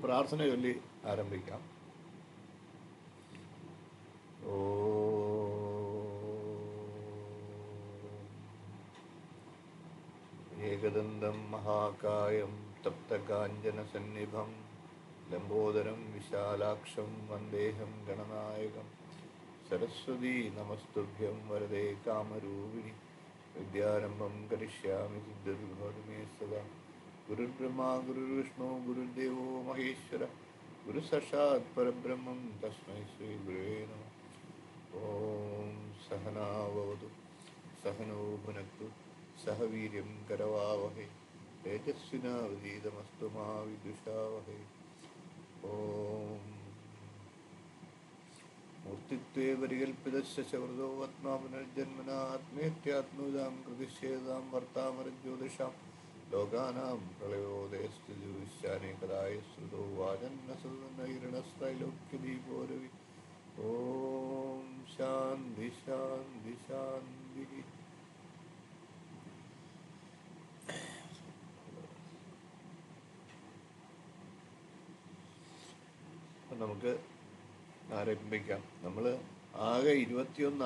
പ്രാർത്ഥന ചൊല്ലി ആരംഭിക്കാം. ഓ ഏകദന്തം മഹാകായം തപ്തകാഞ്ചനസന്നിഭം ലംബോദരം വിശാലാക്ഷം വന്ദേഹം ഗണനായകം. സരസ്വതീ നമസ്തുഭ്യം വരദേ കാമരൂപിണി വിദ്യാരംഭം കരിഷ്യാമി സിദ്ധിർഭവതുമേ സദാ. ഗുരുർബ്രഹ്മാ ഗുരുർവിഷ്ണു ഗുരുദേവോ മഹേശ്വര ഗുരു സാക്ഷാത് പരബ്രഹ്മം തസ്മൈ ശ്രീ ഗുരുവേ നമഃ. ഓം സഹനാവവതു സഹനോ ഭുനക്തു സഹ വീര്യം കരവാവഹൈ തേജസ്വിനാവധീതമസ്തു മാ വിദ്വിഷാവഹൈ. ഓം മൂർത്തിത്വേ പരികൽപ്പിതസ്യ ചവൃതോ ആത്മാ പുനർജന്മനാ ആത്മേത്യാത്മവിദാം കൃതിശ്ചേതാം വർത്താമരജ്യോതിഷാം ലോകാനാം പ്രളയോദയസ്ഥിതിവിശ്യാനേകദായ ശ്രുതോ വാചന്നസദനൈരണസ്ത്രൈലോക്യദീപോരവി. ഓം ശാന്തി ശാന്തി ശാന്തി. നമുക്ക് ആരംഭിക്കാം. നമ്മൾ ആകെ 21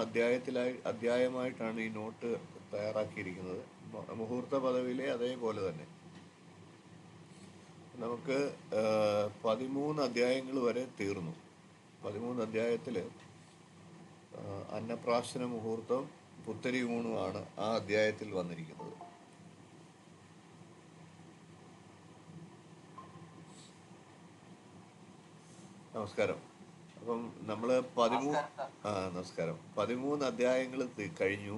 അധ്യായമായിട്ടാണ് ഈ നോട്ട് തയ്യാറാക്കിയിരിക്കുന്നത്. മുഹൂർത്ത പദവിയിലെ അതേപോലെ തന്നെ നമുക്ക് 13 അധ്യായങ്ങൾ വരെ തീർന്നു. 13 അധ്യായത്തിൽ അന്നപ്രാശന മുഹൂർത്തം പുത്തരി ഊണുമാണ് ആ അധ്യായത്തിൽ വന്നിരിക്കുന്നത്. നമസ്കാരം. അപ്പം നമ്മൾ 13 അധ്യായങ്ങൾ കഴിഞ്ഞു.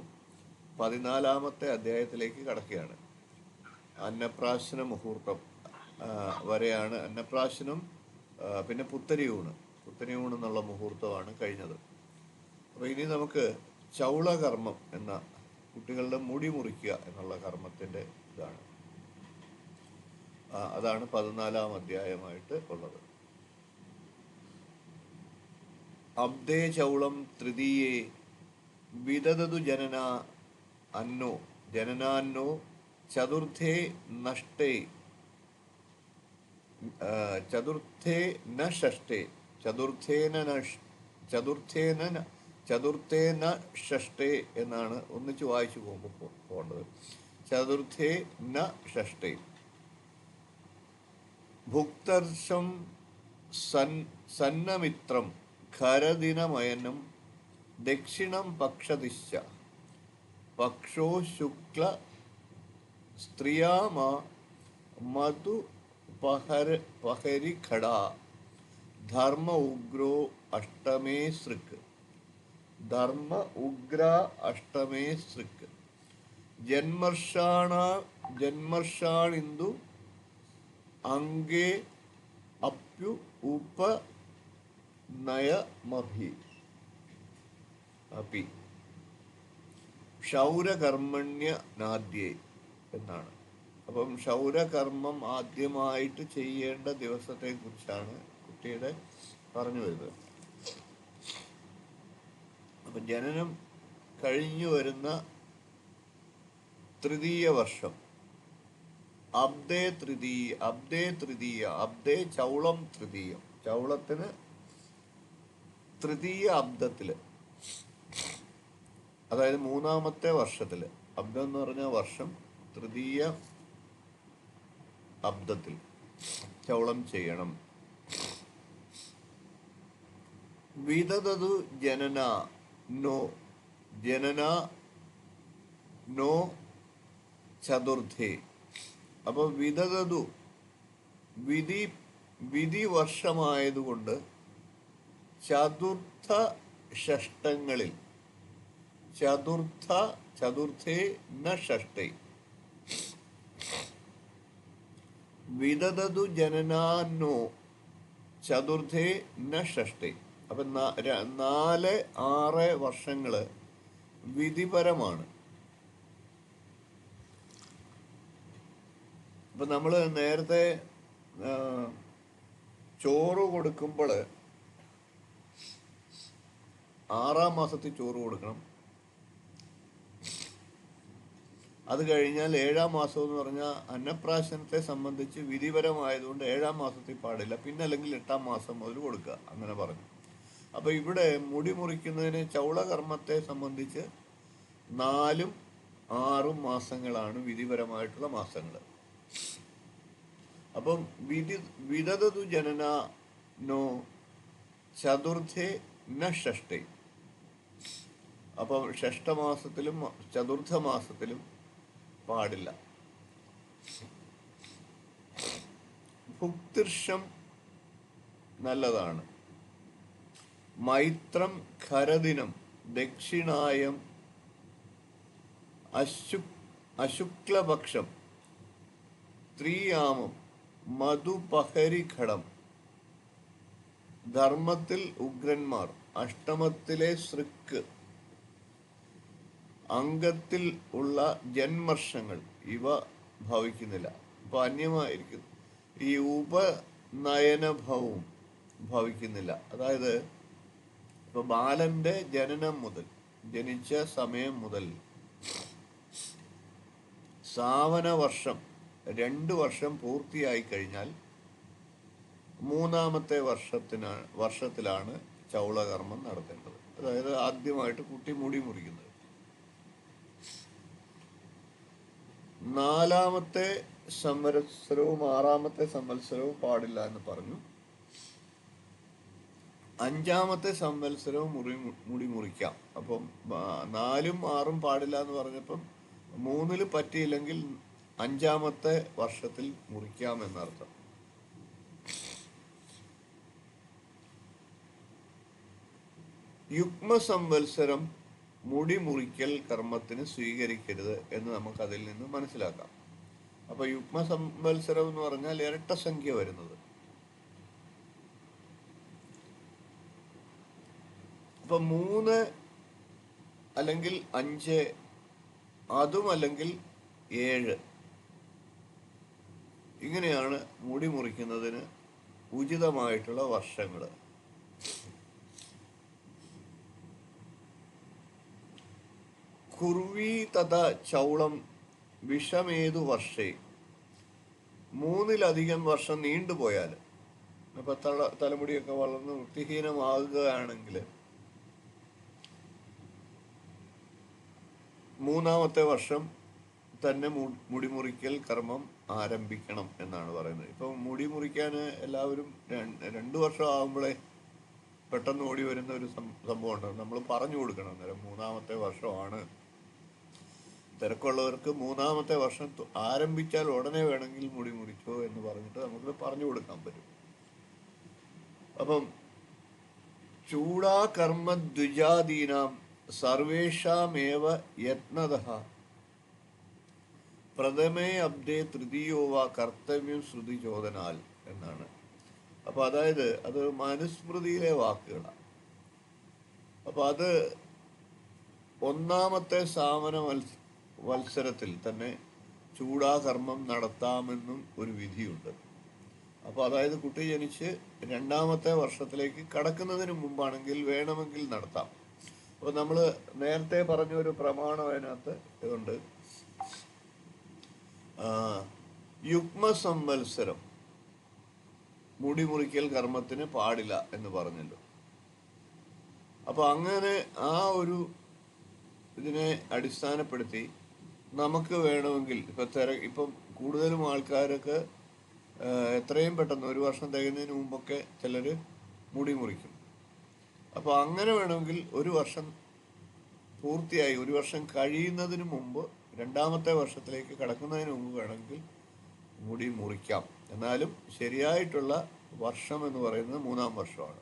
14-ാമത്തെ അധ്യായത്തിലേക്ക് കടക്കുകയാണ്. അന്നപ്രാശന മുഹൂർത്തം വരെയാണ് അന്നപ്രാശനം. പിന്നെ പുത്തരി ഊണ് എന്നുള്ള മുഹൂർത്തമാണ് കഴിഞ്ഞത്. അപ്പോൾ ഇനി നമുക്ക് ചൗളകർമ്മം എന്ന കുട്ടികളുടെ മുടി മുറിക്കുക എന്നുള്ള കർമ്മത്തിൻ്റെ ഇതാണ്. അതാണ് 14-ാം അധ്യായമായിട്ട് ഉള്ളത്. അബ്ദേ ചൗളം തൃതീയേ വിദദതു ജനനാന്നോ ചതുർത്ഥേ നഷ്ടേ ചതുർത്ഥേ ന ഷഷ്ടേ ചതുർത്ഥേന ഷഷ്ടേ എന്നാണ് ഒന്നിച്ച് വായിച്ചു പോകേണ്ടത്. ചതുർത്ഥേ ന ഷഷ്ടേ. ഭുക്തർഷം സന്നമിത്രം ഖരദിനമയനം ദക്ഷിണം പക്ഷദിശ്ച പക്ഷോ ശുക്ല സ്ത്രിയാമ മധു പഹരിഖടാ ധർമ്മ ഉഗ്രോ അഷ്ടമേ സൃക് ജന്മർഷാണിന്ദു അംഗേ അപ്യു ഉപ നയമഭി അപി ക്ഷൗരകർമ്മണ്യ നാദ്യേ എന്നാണ്. അപ്പം ക്ഷൗരകർമ്മം ആദ്യമായിട്ട് ചെയ്യേണ്ട ദിവസത്തെ കുറിച്ചാണ് കുട്ടിയുടെ പറഞ്ഞു വരുന്നത്. അപ്പം ജനനം കഴിഞ്ഞു വരുന്ന തൃതീയ വർഷം അബ്ദേ ചൗളം തൃതീയം. ചൗളത്തിന് തൃതീയ അബ്ദത്തില്, അതായത് 3-ാമത്തെ വർഷത്തില്. അബ്ദം എന്ന് പറഞ്ഞ വർഷം. തൃതീയ അബ്ദത്തിൽ ചൗളം ചെയ്യണം. വിദദതു ജനനാന്നോ ചതുർത്ഥേ. അപ്പൊ വിദദതു വിധി വർഷമായതുകൊണ്ട് ചതുർത്ഥ ഷഷ്ടങ്ങളിൽ ചതുർത്ഥേ ന ഷഷ്ടേ. വിദദതു ജനനാന്നോ ചതുർത്ഥേ ന ഷഷ്ടേ. അപ്പം 4-6 വർഷങ്ങള് വിധിപരമാണ്. അപ്പം നമ്മൾ നേരത്തെ ചോറ് കൊടുക്കുമ്പോൾ 6-ാം മാസത്തിൽ ചോറ് കൊടുക്കണം. അത് കഴിഞ്ഞാൽ 7-ാം മാസം എന്ന് പറഞ്ഞാൽ അന്നപ്രാശനത്തെ സംബന്ധിച്ച് വിധിപരമായതുകൊണ്ട് 7-ാം മാസത്തിൽ പാടില്ല, പിന്നെ അല്ലെങ്കിൽ 8-ാം മാസം മുതൽ കൊടുക്കുക, അങ്ങനെ പറഞ്ഞു. അപ്പോൾ ഇവിടെ മുടി മുറിക്കുന്നതിന് ചൗളകർമ്മത്തെ സംബന്ധിച്ച് 4-ഉം 6-ഉം മാസങ്ങളാണ് വിധിപരമായിട്ടുള്ള മാസങ്ങൾ. അപ്പം വിദതതു ജനന നോ ചതുർത്ഥേ ന ഷഷ്ടേ. അപ്പം ഷഷ്ടമാസത്തിലും ചതുർത്ഥ മാസത്തിലും പാടില്ല. ഭുക്തിർഷം നല്ലതാണ്. മൈത്രം ഖരദിനം ദക്ഷിണായം അശുക്ലപക്ഷം ത്രിയാമം മധുപഹരിഘടം. ധർമ്മത്തിൽ ഉഗ്രന്മാർ, അഷ്ടമത്തിലെ സൃക്ക്, അംഗത്തിൽ ഉള്ള ജന്മർഷങ്ങൾ ഇവ ഭവിക്കുന്നില്ല. ഇപ്പൊ അന്യമായിരിക്കും. ഈ ഉപനയനഭവും ഭവിക്കുന്നില്ല. അതായത് ഇപ്പൊ ബാലന്റെ ജനനം മുതൽ, ജനിച്ച സമയം മുതൽ സാവന വർഷം 2 വർഷം പൂർത്തിയായി കഴിഞ്ഞാൽ 3-ാമത്തെ വർഷത്തിലാണ് ചൗളകർമ്മം നടത്തേണ്ടത്. അതായത് ആദ്യമായിട്ട് കുട്ടി മുടി മുറിക്കുന്നത്. 4-ാമത്തെ സംവത്സരവും 6-ാമത്തെ സംവത്സരവും പാടില്ല എന്ന് പറഞ്ഞു. 5-ാമത്തെ സംവത്സരവും മുടി മുറിക്കാം. അപ്പം 4-ഉം 6-ഉം പാടില്ല എന്ന് പറഞ്ഞപ്പം 3-ൽ പറ്റിയില്ലെങ്കിൽ 5-ാമത്തെ വർഷത്തിൽ മുറിക്കാം എന്നർത്ഥം. യുഗ്മ സംവത്സരം മുടി മുറിക്കൽ കർമ്മത്തിന് സ്വീകരിക്കരുത് എന്ന് നമുക്ക് അതിൽ നിന്ന് മനസ്സിലാക്കാം. അപ്പൊ യുഗ്മ സംവത്സരം എന്ന് പറഞ്ഞാൽ ഇരട്ട സംഖ്യ വരുന്നത്. അപ്പൊ 3 അല്ലെങ്കിൽ 5, അതും അല്ലെങ്കിൽ 7, ഇങ്ങനെയാണ് മുടി മുറിക്കുന്നതിന് ഉചിതമായിട്ടുള്ള വർഷങ്ങൾ. കുർവീ തഥ ചൗളം വിഷമേതു വർഷേ. 3-ലധികം വർഷം നീണ്ടുപോയാൽ, അപ്പൊ തലമുടിയൊക്കെ വളർന്ന് വൃത്തിഹീനമാകുകയാണെങ്കിൽ 3-ാമത്തെ വർഷം തന്നെ മുടിമുറിക്കൽ കർമ്മം ആരംഭിക്കണം എന്നാണ് പറയുന്നത്. ഇപ്പം മുടി മുറിക്കാൻ എല്ലാവരും 2 വർഷം ആകുമ്പോഴേ പെട്ടെന്ന് ഓടി വരുന്ന ഒരു സംഭവം ഉണ്ട്. നമ്മൾ പറഞ്ഞു കൊടുക്കണം. അന്നേരം 3-ാമത്തെ വർഷമാണ്. തിരക്കുള്ളവർക്ക് 3-ാമത്തെ വർഷം ആരംഭിച്ചാൽ ഉടനെ വേണമെങ്കിൽ മുടി മുറിച്ചോ എന്ന് പറഞ്ഞിട്ട് നമുക്ക് പറഞ്ഞു കൊടുക്കാൻ പറ്റും. അപ്പം ചൂടാകർമ്മ ദ്വിജാദീനാം സർവേഷാമേവ യത്നതഃ പ്രഥമേ അബ്ദേ തൃതീയോ വാ കർത്തവ്യം ശ്രുതി ചോദനാൽ എന്നാണ്. അപ്പൊ അതായത് അത് മനുസ്മൃതിയിലെ വാക്കുകളാണ്. അപ്പൊ അത് 1-ാമത്തെ സാവന വത്സരത്തിൽ തന്നെ ചൂടാകർമ്മം നടത്താമെന്നും ഒരു വിധിയുണ്ട്. അപ്പോൾ അതായത് കുട്ടി ജനിച്ച് 2-ാമത്തെ വർഷത്തിലേക്ക് കടക്കുന്നതിന് മുമ്പാണെങ്കിൽ വേണമെങ്കിൽ നടത്താം. അപ്പോൾ നമ്മൾ നേരത്തെ പറഞ്ഞ ഒരു പ്രമാണം അതിനകത്ത് ഇതുണ്ട്. യുഗ്മ സംവത്സരം മുടി മുറിക്കൽ കർമ്മത്തിന് പാടില്ല എന്ന് പറഞ്ഞല്ലോ. അപ്പൊ അങ്ങനെ ആ ഒരു ഇതിനെ അടിസ്ഥാനപ്പെടുത്തി നമുക്ക് വേണമെങ്കിൽ ഇപ്പം കൂടുതലും ആൾക്കാരൊക്കെ എത്രയും പെട്ടെന്ന് 1 വർഷം തികയുന്നതിന് മുമ്പൊക്കെ ചിലർ മുടി മുറിക്കും. അപ്പോൾ അങ്ങനെ വേണമെങ്കിൽ 1 വർഷം പൂർത്തിയായി 1 വർഷം കഴിയുന്നതിന് മുമ്പ് 2-ാമത്തെ വർഷത്തിലേക്ക് കടക്കുന്നതിന് മുമ്പ് വേണമെങ്കിൽ മുടി മുറിക്കാം. എന്നാലും ശരിയായിട്ടുള്ള വർഷം എന്ന് പറയുന്നത് 3-ാം വർഷമാണ്.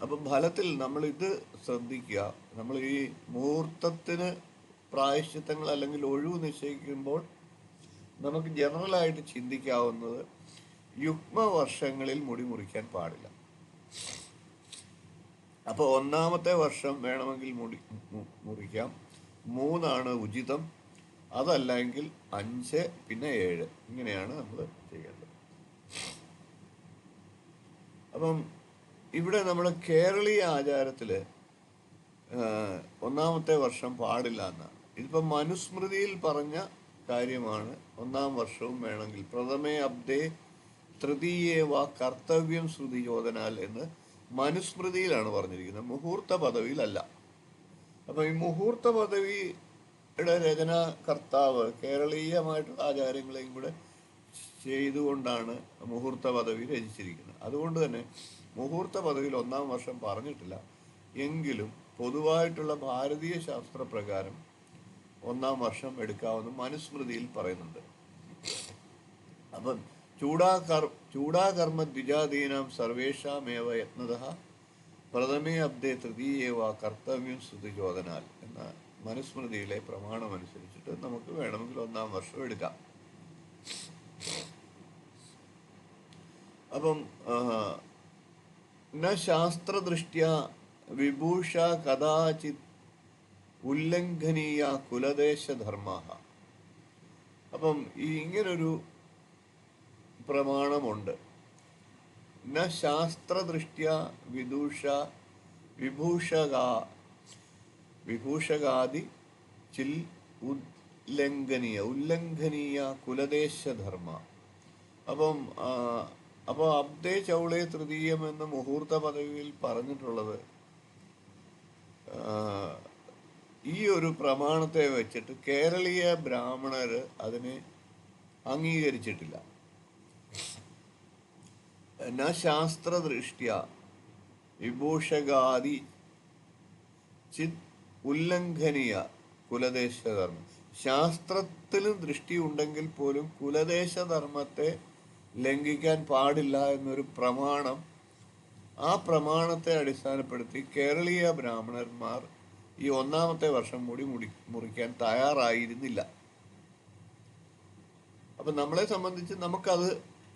അപ്പം ഫലത്തിൽ നമ്മൾ ഇത് ശ്രദ്ധിക്കുക. നമ്മൾ ഈ മുഹൂർത്തത്തിന് പ്രായശ്ചിത്തങ്ങൾ അല്ലെങ്കിൽ ഒഴിവ് നിശ്ചയിക്കുമ്പോൾ നമുക്ക് ജനറലായിട്ട് ചിന്തിക്കാവുന്നത് യുഗ്മ വർഷങ്ങളിൽ മുടി മുറിക്കാൻ പാടില്ല. അപ്പോൾ 1-ാമത്തെ വർഷം വേണമെങ്കിൽ മുറിക്കാം. 3 ഉചിതം. അതല്ലെങ്കിൽ 5, പിന്നെ 7, ഇങ്ങനെയാണ് നമ്മൾ ചെയ്യേണ്ടത്. അപ്പം ഇവിടെ നമ്മുടെ കേരളീയ ആചാരത്തിൽ 1-ാമത്തെ വർഷം പാടില്ല എന്നാണ്. ഇതിപ്പം മനുസ്മൃതിയിൽ പറഞ്ഞ കാര്യമാണ്. ഒന്നാം വർഷവും വേണമെങ്കിൽ പ്രഥമേ അബ്ദേ തൃതീയേ വാ കർത്തവ്യം ശ്രുതി ചോദനാൽ എന്ന് മനുസ്മൃതിയിലാണ് പറഞ്ഞിരിക്കുന്നത്, മുഹൂർത്ത പദവിയിലല്ല. അപ്പം ഈ മുഹൂർത്ത പദവിയുടെ രചനാ കർത്താവ് കേരളീയമായിട്ടുള്ള ആചാരങ്ങളെയും കൂടെ ചെയ്തുകൊണ്ടാണ് മുഹൂർത്ത പദവി രചിച്ചിരിക്കുന്നത്. അതുകൊണ്ട് തന്നെ മുഹൂർത്ത പദവിയിൽ ഒന്നാം വർഷം പറഞ്ഞിട്ടില്ല. എങ്കിലും പൊതുവായിട്ടുള്ള ഭാരതീയ ശാസ്ത്രപ്രകാരം ഒന്നാം വർഷം എടുക്കാവുന്ന മനുസ്മൃതിയിൽ പറയുന്നുണ്ട്. അപ്പം ചൂടാകർമ്മ ദ്വിജാദീനാം സർവേഷാമേവ യത്നതഃ പ്രഥമേ അബ്ദേ തൃതീയേ വാ കർത്തവ്യം ശ്രുതിചോദനാൽ എന്ന മനുസ്മൃതിയിലെ പ്രമാണം അനുസരിച്ചിട്ട് നമുക്ക് വേണമെങ്കിൽ ഒന്നാം വർഷം എടുക്കാം. അപ്പം ന ശാസ്ത്രദൃഷ്ട്യ വിഭൂഷ കഥാചിത് ഉല്ലംഘനീയ കുലദേശധർമ്മ. അപ്പം ഇങ്ങനൊരു പ്രമാണമുണ്ട്. ന ശാസ്ത്രദൃഷ്ട്യ വിഭൂഷകാദി ചിൽ ഉല്ലംഘനീയ കുലദേശധർമ്മ. അപ്പോൾ അബ്ദേ ചൗളേ തൃതീയം എന്ന മുഹൂർത്ത പദവിയിൽ പറഞ്ഞിട്ടുള്ളത് ഈ ഒരു പ്രമാണത്തെ വെച്ചിട്ട് കേരളീയ ബ്രാഹ്മണർ അതിനെ അംഗീകരിച്ചിട്ടില്ല. ന ശാസ്ത്രദൃഷ്ട്യ വിഭൂഷകാദി ചിത് ഉല്ലംഘനീയ കുലദേശധർമ്മം. ശാസ്ത്രത്തിലും ദൃഷ്ടി ഉണ്ടെങ്കിൽ പോലും കുലദേശധർമ്മത്തെ ലംഘിക്കാൻ പാടില്ല എന്നൊരു പ്രമാണം, ആ പ്രമാണത്തെ അടിസ്ഥാനപ്പെടുത്തി കേരളീയ ബ്രാഹ്മണന്മാർ ഈ ഒന്നാമത്തെ വർഷം മുറിക്കാൻ തയ്യാറായിരുന്നില്ല. അപ്പം നമ്മളെ സംബന്ധിച്ച് നമുക്കത്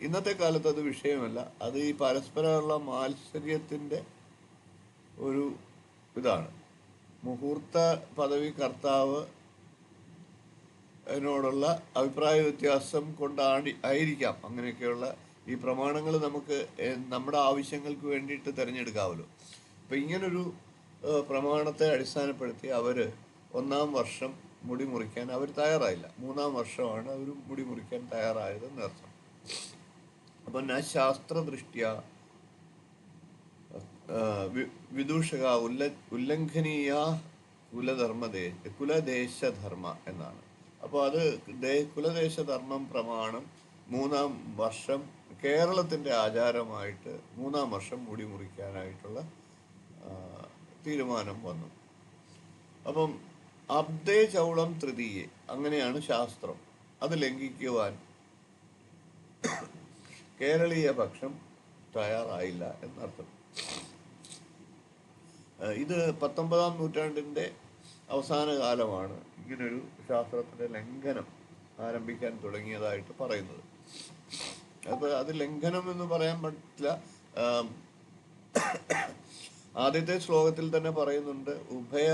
ഇന്നത്തെ കാലത്ത് അത് വിഷയമല്ല. അത് ഈ പരസ്പരമുള്ള മാത്സര്യത്തിൻ്റെ ഒരു ഇതാണ്. മുഹൂർത്ത പദവി കർത്താവ് അതിനോടുള്ള അഭിപ്രായ വ്യത്യാസം ആയിരിക്കാം അങ്ങനെയൊക്കെയുള്ള ഈ പ്രമാണങ്ങൾ നമുക്ക് നമ്മുടെ ആവശ്യങ്ങൾക്ക് വേണ്ടിയിട്ട് തിരഞ്ഞെടുക്കാമല്ലോ. അപ്പം ഇങ്ങനൊരു പ്രമാണത്തെ അടിസ്ഥാനപ്പെടുത്തി അവർ ഒന്നാം വർഷം മുടി മുറിക്കാൻ അവർ തയ്യാറായില്ല. മൂന്നാം വർഷമാണ് അവർ മുടി മുറിക്കാൻ തയ്യാറായത് എന്നർത്ഥം. അപ്പം ന ശാസ്ത്രദൃഷ്ട്യ വിദൂഷക ഉല്ലംഘനീയ കുലദേശധർമ്മ എന്നാണ്. അപ്പോൾ അത് കുലദേശധർമ്മം പ്രമാണം മൂന്നാം വർഷം കേരളത്തിൻ്റെ ആചാരമായിട്ട് മൂന്നാം വർഷം മുടി മുറിക്കാനായിട്ടുള്ള തീരുമാനം വന്നു. അപ്പം അബ്ദേ ചൗളം തൃതീയെ അങ്ങനെയാണ് ശാസ്ത്രം. അത് ലംഘിക്കുവാൻ കേരളീയ പക്ഷം തയ്യാറായില്ല എന്നർത്ഥം. ഇത് 19-ാം നൂറ്റാണ്ടിൻ്റെ അവസാന കാലമാണ് ഇങ്ങനൊരു ശാസ്ത്രത്തിൻ്റെ ലംഘനം ആരംഭിക്കാൻ തുടങ്ങിയതായിട്ട് പറയുന്നത്. അപ്പോൾ അത് ലംഘനം എന്ന് പറയാൻ പറ്റില്ല. ആദ്യത്തെ ശ്ലോകത്തിൽ തന്നെ പറയുന്നുണ്ട്, ഉഭയ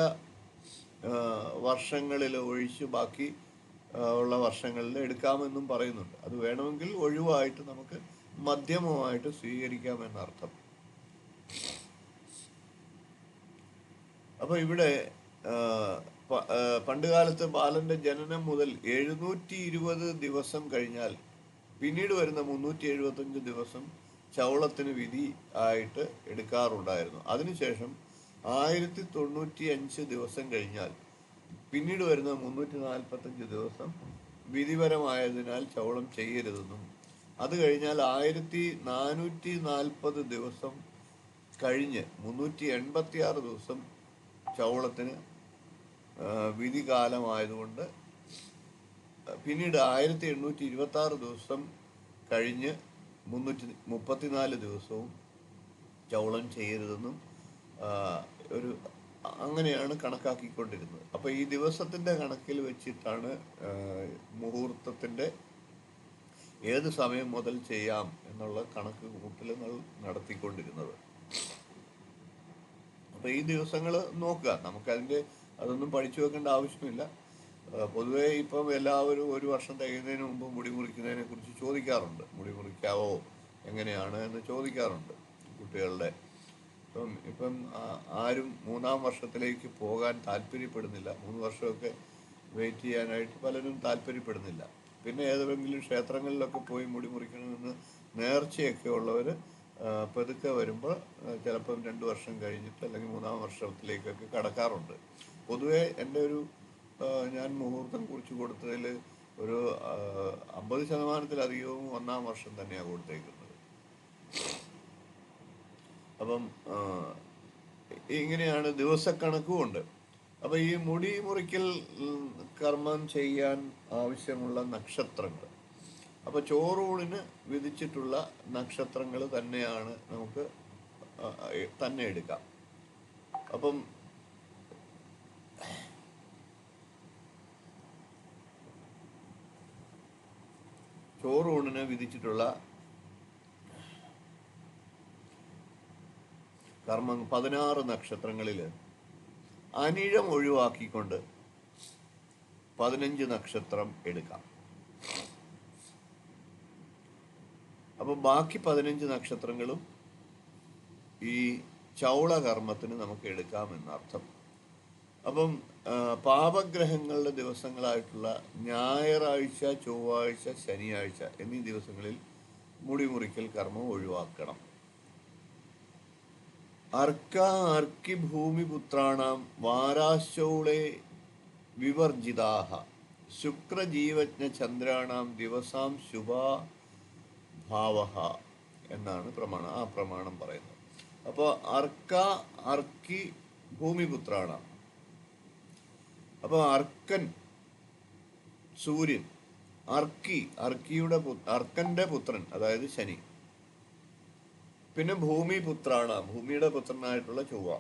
വർഷങ്ങളിൽ ഒഴിച്ച് ബാക്കി ഉള്ള വർഷങ്ങളിൽ എടുക്കാമെന്നും പറയുന്നുണ്ട്. അത് വേണമെങ്കിൽ ഒഴിവായിട്ട് നമുക്ക് മധ്യമമായിട്ട് സ്വീകരിക്കാമെന്നർത്ഥം. അപ്പോൾ ഇവിടെ പണ്ടുകാലത്ത് ബാലന്റെ ജനനം മുതൽ 720 ദിവസം കഴിഞ്ഞാൽ പിന്നീട് വരുന്ന 375 ദിവസം ചൗളത്തിന് വിധി ആയിട്ട് എടുക്കാറുണ്ടായിരുന്നു. അതിനുശേഷം 1095 ദിവസം കഴിഞ്ഞാൽ പിന്നീട് വരുന്ന 345 ദിവസം വിധിപരമായതിനാൽ ചൗളം ചെയ്യരുതെന്നും, അത് കഴിഞ്ഞാൽ 1440 ദിവസം കഴിഞ്ഞ് 386 ദിവസം ചൗളത്തിന് വിധി കാലമായതുകൊണ്ട് പിന്നീട് 1826 ദിവസം കഴിഞ്ഞ് 334 ദിവസവും ചൗളം ചെയ്യരുതെന്നും അങ്ങനെയാണ് കണക്കാക്കിക്കൊണ്ടിരുന്നത്. അപ്പോൾ ഈ ദിവസത്തിൻ്റെ കണക്കിൽ വെച്ചിട്ടാണ് മുഹൂർത്തത്തിൻ്റെ ഏത് സമയം മുതൽ ചെയ്യാം എന്നുള്ള കണക്ക് കൂട്ടലുകൾ നടത്തിക്കൊണ്ടിരുന്നത്. അപ്പോൾ ഈ ദിവസങ്ങൾ നോക്കുക, അതൊന്നും പഠിച്ചു വെക്കേണ്ട ആവശ്യമില്ല. പൊതുവേ ഇപ്പം എല്ലാവരും ഒരു വർഷം തികയുന്നതിന് മുമ്പ് മുടി മുറിക്കുന്നതിനെ കുറിച്ച് ചോദിക്കാറുണ്ട്. മുടി മുറിക്കാവോ എങ്ങനെയാണ് എന്ന് ചോദിക്കാറുണ്ട് കുട്ടികളുടെ. ഇപ്പം ആരും മൂന്നാം വർഷത്തിലേക്ക് പോകാൻ താല്പര്യപ്പെടുന്നില്ല. 3 വർഷമൊക്കെ വെയിറ്റ് ചെയ്യാനായിട്ട് പലരും താല്പര്യപ്പെടുന്നില്ല. പിന്നെ ഏതെങ്കിലും ക്ഷേത്രങ്ങളിലൊക്കെ പോയി മുടി മുറിക്കണമെന്ന് നേർച്ചയൊക്കെ ഉള്ളവർ പതുക്കെ വരുമ്പോൾ ചിലപ്പം 2 വർഷം കഴിഞ്ഞിട്ട് അല്ലെങ്കിൽ 3-ാം വർഷത്തിലേക്കൊക്കെ കടക്കാറുണ്ട്. പൊതുവേ എൻ്റെ ഒരു ഞാൻ മുഹൂർത്തം കുറിച്ച് കൊടുത്തതിൽ ഒരു 50% ഒന്നാം വർഷം തന്നെയാണ് കൊടുത്തേക്കുന്നത്. അപ്പം ഇങ്ങനെയാണ്, ദിവസക്കണക്കും ഉണ്ട്. അപ്പം ഈ മുടി മുറിക്കൽ കർമ്മം ചെയ്യാൻ ആവശ്യമുള്ള നക്ഷത്രങ്ങൾ, അപ്പോൾ ചോറൂണിന് വിധിച്ചിട്ടുള്ള നക്ഷത്രങ്ങൾ തന്നെയാണ് നമുക്ക് തന്നെ എടുക്കാം. അപ്പം ചോറൂണിന് വിധിച്ചിട്ടുള്ള കർമ്മം 16 നക്ഷത്രങ്ങളിൽ അനിഴം ഒഴിവാക്കിക്കൊണ്ട് 15 നക്ഷത്രം എടുക്കാം. അപ്പം ബാക്കി 15 നക്ഷത്രങ്ങളും ഈ ചൗള കർമ്മത്തിന് നമുക്ക് എടുക്കാമെന്നർത്ഥം. അപ്പം പാപഗ്രഹങ്ങളുടെ ദിവസങ്ങളായിട്ടുള്ള ഞായറാഴ്ച, ചൊവ്വാഴ്ച, ശനിയാഴ്ച എന്നീ ദിവസങ്ങളിൽ മുടി മുറിക്കൽ കർമ്മം ഒഴിവാക്കണം. അർക്കി ഭൂമിപുത്രാണാം വാരാശൗളേ വിവർജിതാഹ ശുക്രജീവജ്ഞ ചന്ദ്രാണാം ദിവസാം ശുഭാ ഭാവഹ എന്നാണ് പ്രമാണം പറയുന്നത്. അപ്പോൾ അർക്കി ഭൂമിപുത്രാണാം, അപ്പോൾ അർക്കൻ സൂര്യൻ, അർക്കന്റെ പുത്രൻ അതായത് ശനി, പിന്നെ ഭൂമിപുത്രാണാം ഭൂമിയുടെ പുത്രനായിട്ടുള്ള ചൊവ്വ,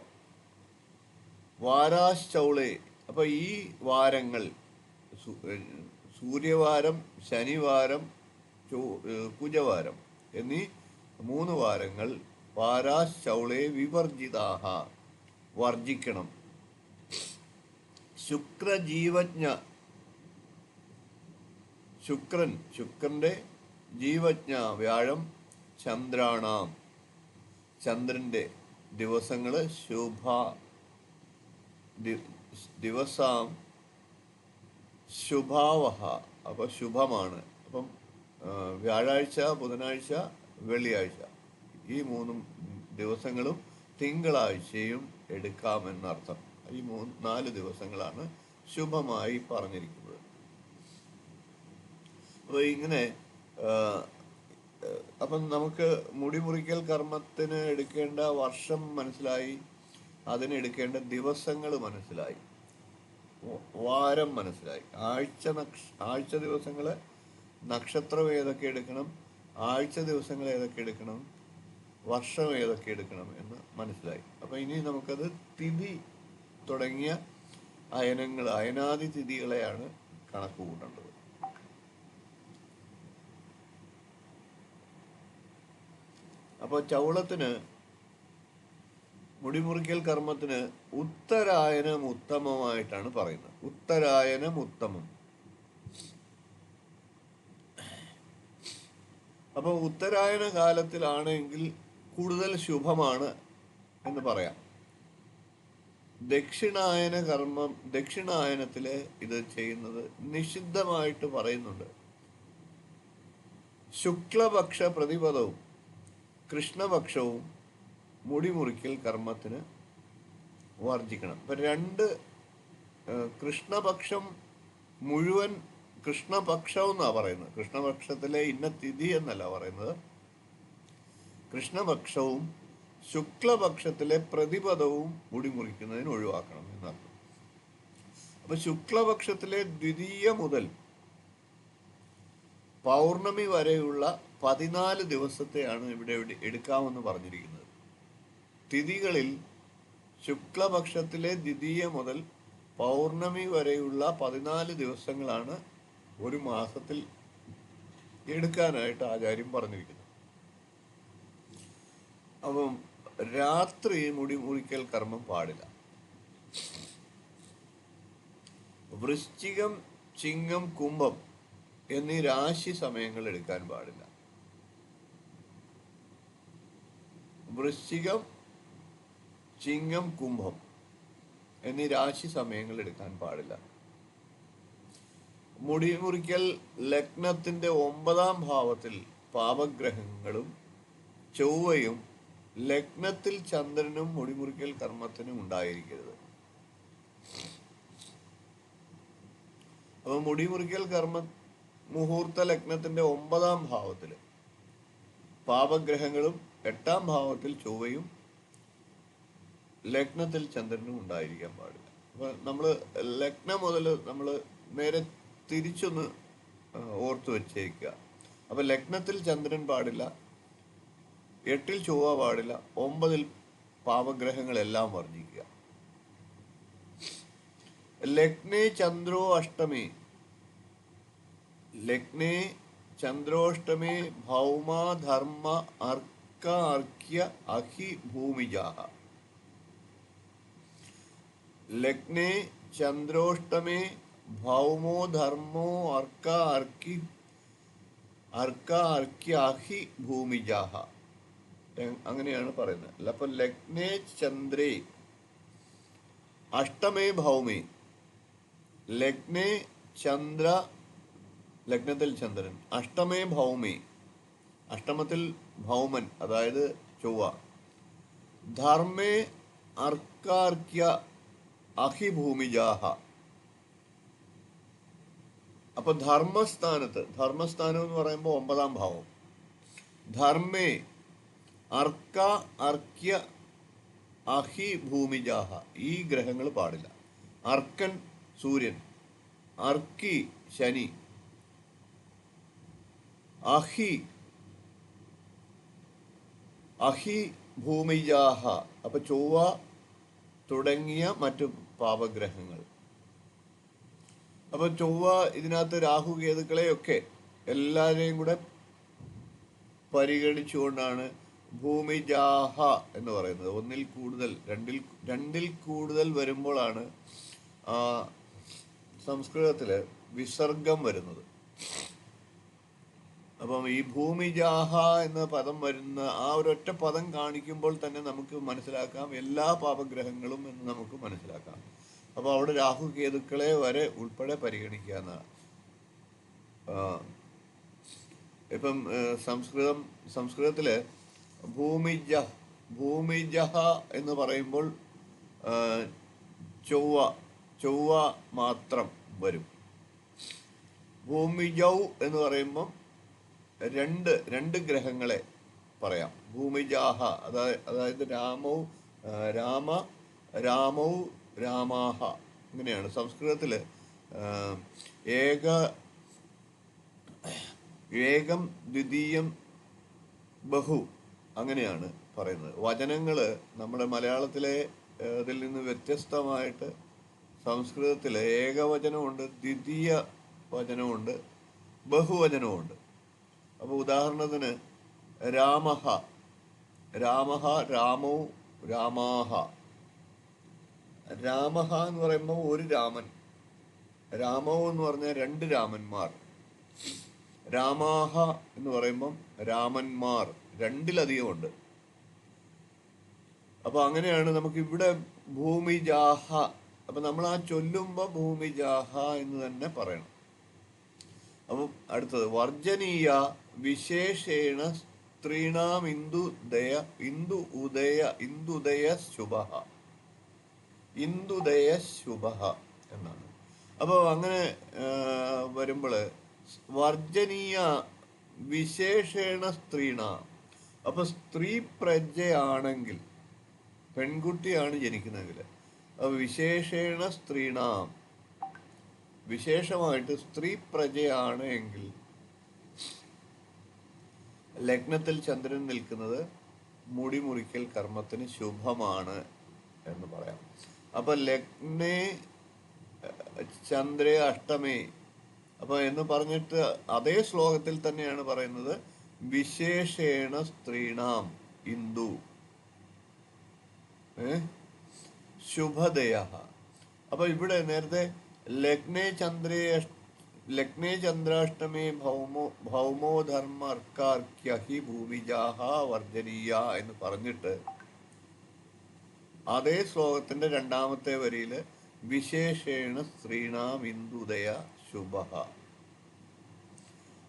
വാരാശ്ചൗളേ, അപ്പൊ ഈ വാരങ്ങൾ സൂര്യവാരം, ശനിവാരം, കുജവാരം എന്നീ 3 വാരങ്ങൾ വാരാശ്ചൗളേ വിവർജിതാഹ വർജിക്കണം. ശുക്രജീവജ്ഞ, ശുക്രന്റെ ജീവജ്ഞ വ്യാഴം, ചന്ദ്രാണാം ചന്ദ്രന്റെ ദിവസങ്ങള് ദിവസാം ശുഭാവഹ, അപ്പൊ ശുഭമാണ്. അപ്പം വ്യാഴാഴ്ച, ബുധനാഴ്ച, വെള്ളിയാഴ്ച ഈ 3 ദിവസങ്ങളും തിങ്കളാഴ്ചയും എടുക്കാമെന്നർത്ഥം. ഈ 4 ദിവസങ്ങളാണ് ശുഭമായി പറഞ്ഞിരിക്കുന്നത്. അപ്പോൾ ഇങ്ങനെ അപ്പം നമുക്ക് മുടി മുറിക്കൽ കർമ്മത്തിന് എടുക്കേണ്ട വർഷം മനസ്സിലായി, അതിനെടുക്കേണ്ട ദിവസങ്ങൾ മനസ്സിലായി, വാരം മനസ്സിലായി, ആഴ്ച ദിവസങ്ങൾ, നക്ഷത്രം ഏതൊക്കെ എടുക്കണം, ആഴ്ച ദിവസങ്ങൾ ഏതൊക്കെ എടുക്കണം, വർഷം ഏതൊക്കെ എടുക്കണം എന്ന് മനസ്സിലായി. അപ്പം ഇനി നമുക്കത് തിഥി തുടങ്ങിയ അയനാദി തിഥികളെയാണ് കണക്ക് കൂട്ടേണ്ടത്. അപ്പോൾ ചൗളത്തിന്, മുടിമുറിക്കൽ കർമ്മത്തിന് ഉത്തരായനം ഉത്തമമായിട്ടാണ് പറയുന്നത്. ഉത്തരായനം ഉത്തമം. അപ്പോൾ ഉത്തരായന കാലത്തിലാണെങ്കിൽ കൂടുതൽ ശുഭമാണ് എന്ന് പറയാം. ദക്ഷിണായനത്തില് ഇത് ചെയ്യുന്നത് നിഷിദ്ധമായിട്ട് പറയുന്നുണ്ട്. ശുക്ലപക്ഷ പ്രതിപദവും കൃഷ്ണപക്ഷവും മുടിമുറിക്കൽ കർമ്മത്തിന് വർജിക്കണം. ഇപ്പം കൃഷ്ണപക്ഷം മുഴുവൻ, കൃഷ്ണപക്ഷം എന്നാണ് പറയുന്നത്, കൃഷ്ണപക്ഷത്തിലെ ഇന്ന തിഥി എന്നല്ല പറയുന്നത്. കൃഷ്ണപക്ഷവും ശുക്ലപക്ഷത്തിലെ പ്രതിപദവും മുടിമുറിക്കുന്നതിന് ഒഴിവാക്കണം എന്നർത്ഥം. അപ്പൊ ശുക്ലപക്ഷത്തിലെ ദ്വിതീയ മുതൽ പൗർണമി വരെയുള്ള 14 ദിവസത്തെയാണ് ഇവിടെ എടുക്കാമെന്ന് പറഞ്ഞിരിക്കുന്നത്. തിഥികളിൽ ശുക്ലപക്ഷത്തിലെ ദ്വിതീയ മുതൽ പൗർണമി വരെയുള്ള 14 ദിവസങ്ങളാണ് ഒരു മാസത്തിൽ എടുക്കാനായിട്ട് ആചാര്യം പറഞ്ഞിരിക്കുന്നത്. അപ്പം രാത്രി മുടി മുറിക്കൽ കർമ്മം പാടില്ല. വൃശ്ചികം, ചിങ്ങം, കുംഭം എന്നീ രാശി സമയങ്ങൾ എടുക്കാൻ പാടില്ല. വൃശ്ചികം, ചിങ്ങം, കുംഭം എന്നീ രാശി സമയങ്ങൾ എടുക്കാൻ പാടില്ല. മുടി മുറിക്കൽ ലഗ്നത്തിന്റെ 9-ാം ഭാവത്തിൽ പാപഗ്രഹങ്ങളും ചൊവ്വയും ലഗ്നത്തിൽ ചന്ദ്രനും മുടിമുറിക്കൽ കർമ്മത്തിനും ഉണ്ടായിരിക്കരുത്. അപ്പൊ മുടിമുറിക്കൽ കർമ്മ മുഹൂർത്ത ലഗ്നത്തിന്റെ 9-ാം ഭാവത്തിൽ പാപഗ്രഹങ്ങളും 8-ാം ഭാവത്തിൽ ചൊവ്വയും ലഗ്നത്തിൽ ചന്ദ്രനും ഉണ്ടായിരിക്കാൻ പാടില്ല. അപ്പൊ നമ്മള് ലഗ്നം മുതൽ നമ്മൾ നേരെ തിരിച്ചൊന്ന് ഓർത്തു വെച്ചേക്കുക. അപ്പൊ ലഗ്നത്തിൽ ചന്ദ്രൻ പാടില്ല, 8-ൽ ചൊവ്വ പാടില്ല, 9-ൽ പാപഗ്രഹങ്ങളെല്ലാം വർജിക്കുക. ലഗ്നേ ചന്ദ്രോ അഷ്ടമി, ലഗ്നേ ചന്ദ്രോഷ്ടമേ ഭൗമ ധർമ്മ അർക്ക അർക്യ അഹി ഭൂമിജാഹ. ലഗ്നേ ചന്ദ്രോഷ്ടമേ ഭൗമോ ധർമ്മോ അർക്ക അർക്യ അഹി ഭൂമിജാഹ. അങ്ങനെയാണ് പറയുന്നത്. അപ്പൊ ലഗ്നേ ചന്ദ്രേ അഷ്ടമേ ഭൗമേ, ലഗ്നേ ചന്ദ്ര ലഗ്നത്തിൽ ചന്ദ്രൻ, അഷ്ടമേ ഭൗമേ അഷ്ടമത്തിൽ ഭൗമൻ അതായത് ചൊവ്വ, ധർമ്മേ അർക്കാർക്യ അഹിഭൂമിജാഹ. അപ്പൊ ധർമ്മസ്ഥാനത്ത്, ധർമ്മസ്ഥാനം എന്ന് പറയുമ്പോൾ 9-ാം ഭാവം, ധർമ്മേ അർക്ക അർക്യ അഹിഭൂമിജാഹ, ഈ ഗ്രഹങ്ങൾ പാടില്ല. അർക്കൻ സൂര്യൻ, അർക്കി ശനി, അഹി ഭൂമിജാഹ, അപ്പൊ ചൊവ്വ തുടങ്ങിയ മറ്റു പാപഗ്രഹങ്ങൾ. അപ്പൊ ചൊവ്വ ഇതിനകത്ത് രാഹു കേതുക്കളെയൊക്കെ എല്ലാവരെയും കൂടെ പരിഗണിച്ചുകൊണ്ടാണ് ഭൂമിജാഹ എന്ന് പറയുന്നത്. ഒന്നിൽ കൂടുതൽ, രണ്ടിൽ കൂടുതൽ വരുമ്പോഴാണ് സംസ്കൃതത്തില് വിസർഗം വരുന്നത്. അപ്പം ഈ ഭൂമിജാഹ എന്ന പദം വരുന്ന ആ ഒരൊറ്റ പദം കാണിക്കുമ്പോൾ തന്നെ നമുക്ക് മനസ്സിലാക്കാം എല്ലാ പാപഗ്രഹങ്ങളും എന്ന് നമുക്ക് മനസ്സിലാക്കാം. അപ്പൊ അവിടെ രാഹു കേതുക്കളെ വരെ ഉൾപ്പെടെ പരിഗണിക്കാവുന്നതാണ്. ഇപ്പം സംസ്കൃതത്തില് ഭൂമിജഹ എന്ന് പറയുമ്പോൾ ചൊവ്വ മാത്രം വരും. ഭൂമിജൗ എന്ന് പറയുമ്പം രണ്ട് ഗ്രഹങ്ങളെ പറയാം. ഭൂമിജാഹ അതായത് രാമാഹ, ഇങ്ങനെയാണ് സംസ്കൃതത്തില്. ഏകം ദ്വിതീയം ബഹു അങ്ങനെയാണ് പറയുന്നത്. വചനങ്ങള് നമ്മുടെ മലയാളത്തിലെ ഇതിൽ നിന്ന് വ്യത്യസ്തമായിട്ട് സംസ്കൃതത്തില് ഏകവചനമുണ്ട്, ദ്വിതീയ വചനമുണ്ട്, ബഹുവചനമുണ്ട്. അപ്പൊ ഉദാഹരണത്തിന് രാമഹ, രാമൗ, രാമാഹ. രാമഹ എന്ന് പറയുമ്പോൾ ഒരു രാമൻ, രാമൗ എന്ന് പറഞ്ഞാൽ 2 രാമന്മാർ, രാമാഹ എന്ന് പറയുമ്പം രാമന്മാർ 2-ലധികം ഉണ്ട്. അപ്പൊ അങ്ങനെയാണ് നമുക്ക് ഇവിടെ ഭൂമിജാഹ. അപ്പൊ നമ്മൾ ആ ചൊല്ലുമ്പോ ഭൂമിജാഹ എന്ന് തന്നെ പറയണം. അപ്പം അടുത്തത് വർജനീയ വിശേഷേണ സ്ത്രീണാം ഇന്ദുദയ ശുഭഃ എന്നാണ്. അപ്പോൾ അങ്ങനെ വരുമ്പോൾ വർജനീയ വിശേഷേണ സ്ത്രീണാം, അപ്പൊ സ്ത്രീ പ്രജയാണെങ്കിൽ, പെൺകുട്ടിയാണ് ജനിക്കുന്നതെങ്കിൽ, അപ്പൊ വിശേഷേണ സ്ത്രീണാം, വിശേഷമായിട്ട് സ്ത്രീ പ്രജയാണ് എങ്കിൽ ലഗ്നത്തിൽ ചന്ദ്രൻ നിൽക്കുന്നത് മുടിമുറിക്കൽ കർമ്മത്തിന് ശുഭമാണ് എന്ന് പറയാം. അപ്പൊ ലഗ്നേ ചന്ദ്രേ അഷ്ടമേ, അപ്പൊ എന്ന് പറഞ്ഞിട്ട് അതേ ശ്ലോകത്തിൽ തന്നെയാണ് പറയുന്നത് വിശേഷേണ സ്ത്രീണാം ഇന്ദു ശുഭദയ. അപ്പൊ ഇവിടെ നേരത്തെ ലഗ്നേ ചന്ദ്രാഷ്ടമേ ഭൗമോ ധർമ്മ അർക്കാർക്യഹി ഭൂമിജാഹ വർജനീയ എന്ന് പറഞ്ഞിട്ട് അതേ ശ്ലോകത്തിന്റെ 2-ാമത്തെ വരിയില് വിശേഷേണ സ്ത്രീണാം ഇന്ദുദയ ശുഭഃ.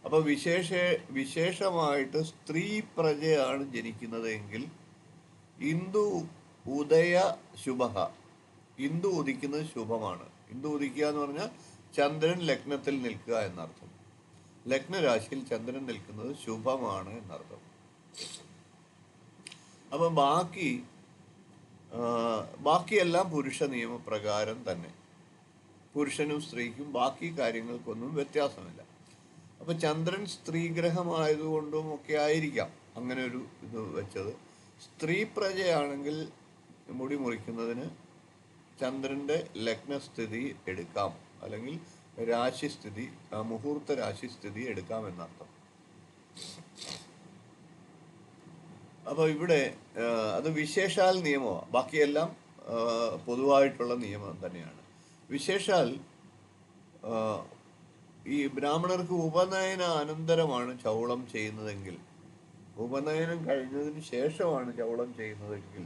അപ്പൊ വിശേഷമായിട്ട് സ്ത്രീ പ്രജയാണ് ജനിക്കുന്നതെങ്കിൽ ഇന്ദു ഉദയ ശുഭഃ, ഇന്ദു ഉദിക്കുന്നത് ശുഭമാണ്. ഇന്ദു ഉദിക്കുക എന്ന് പറഞ്ഞാൽ ചന്ദ്രൻ ലഗ്നത്തിൽ നിൽക്കുക എന്നർത്ഥം. ലഗ്നരാശിയിൽ ചന്ദ്രൻ നിൽക്കുന്നത് ശുഭമാണ് എന്നർത്ഥം. അപ്പൊ ബാക്കിയെല്ലാം പുരുഷ നിയമപ്രകാരം തന്നെ. പുരുഷനും സ്ത്രീക്കും ബാക്കി കാര്യങ്ങൾക്കൊന്നും വ്യത്യാസമില്ല. അപ്പൊ ചന്ദ്രൻ സ്ത്രീഗ്രഹമായതുകൊണ്ടും ഒക്കെ ആയിരിക്കാം അങ്ങനെ ഒരു ഇത് വെച്ചത്. സ്ത്രീ പ്രജയാണെങ്കിൽ മുടി മുറിക്കുന്നതിന് ചന്ദ്രന്റെ ലഗ്നസ്ഥിതി എടുക്കാം, അല്ലെങ്കിൽ രാശിസ്ഥിതി, മുഹൂർത്ത രാശിസ്ഥിതി എടുക്കാം എന്നർത്ഥം. അപ്പൊ ഇവിടെ അത് വിശേഷാൽ നിയമമാണ്. ബാക്കിയെല്ലാം പൊതുവായിട്ടുള്ള നിയമം തന്നെയാണ്. വിശേഷാൽ ഈ ബ്രാഹ്മണർക്ക് ഉപനയന അനന്തരമാണ് ചൗളം ചെയ്യുന്നതെങ്കിൽ, ഉപനയനം കഴിഞ്ഞതിന് ശേഷമാണ് ചൗളം ചെയ്യുന്നതെങ്കിൽ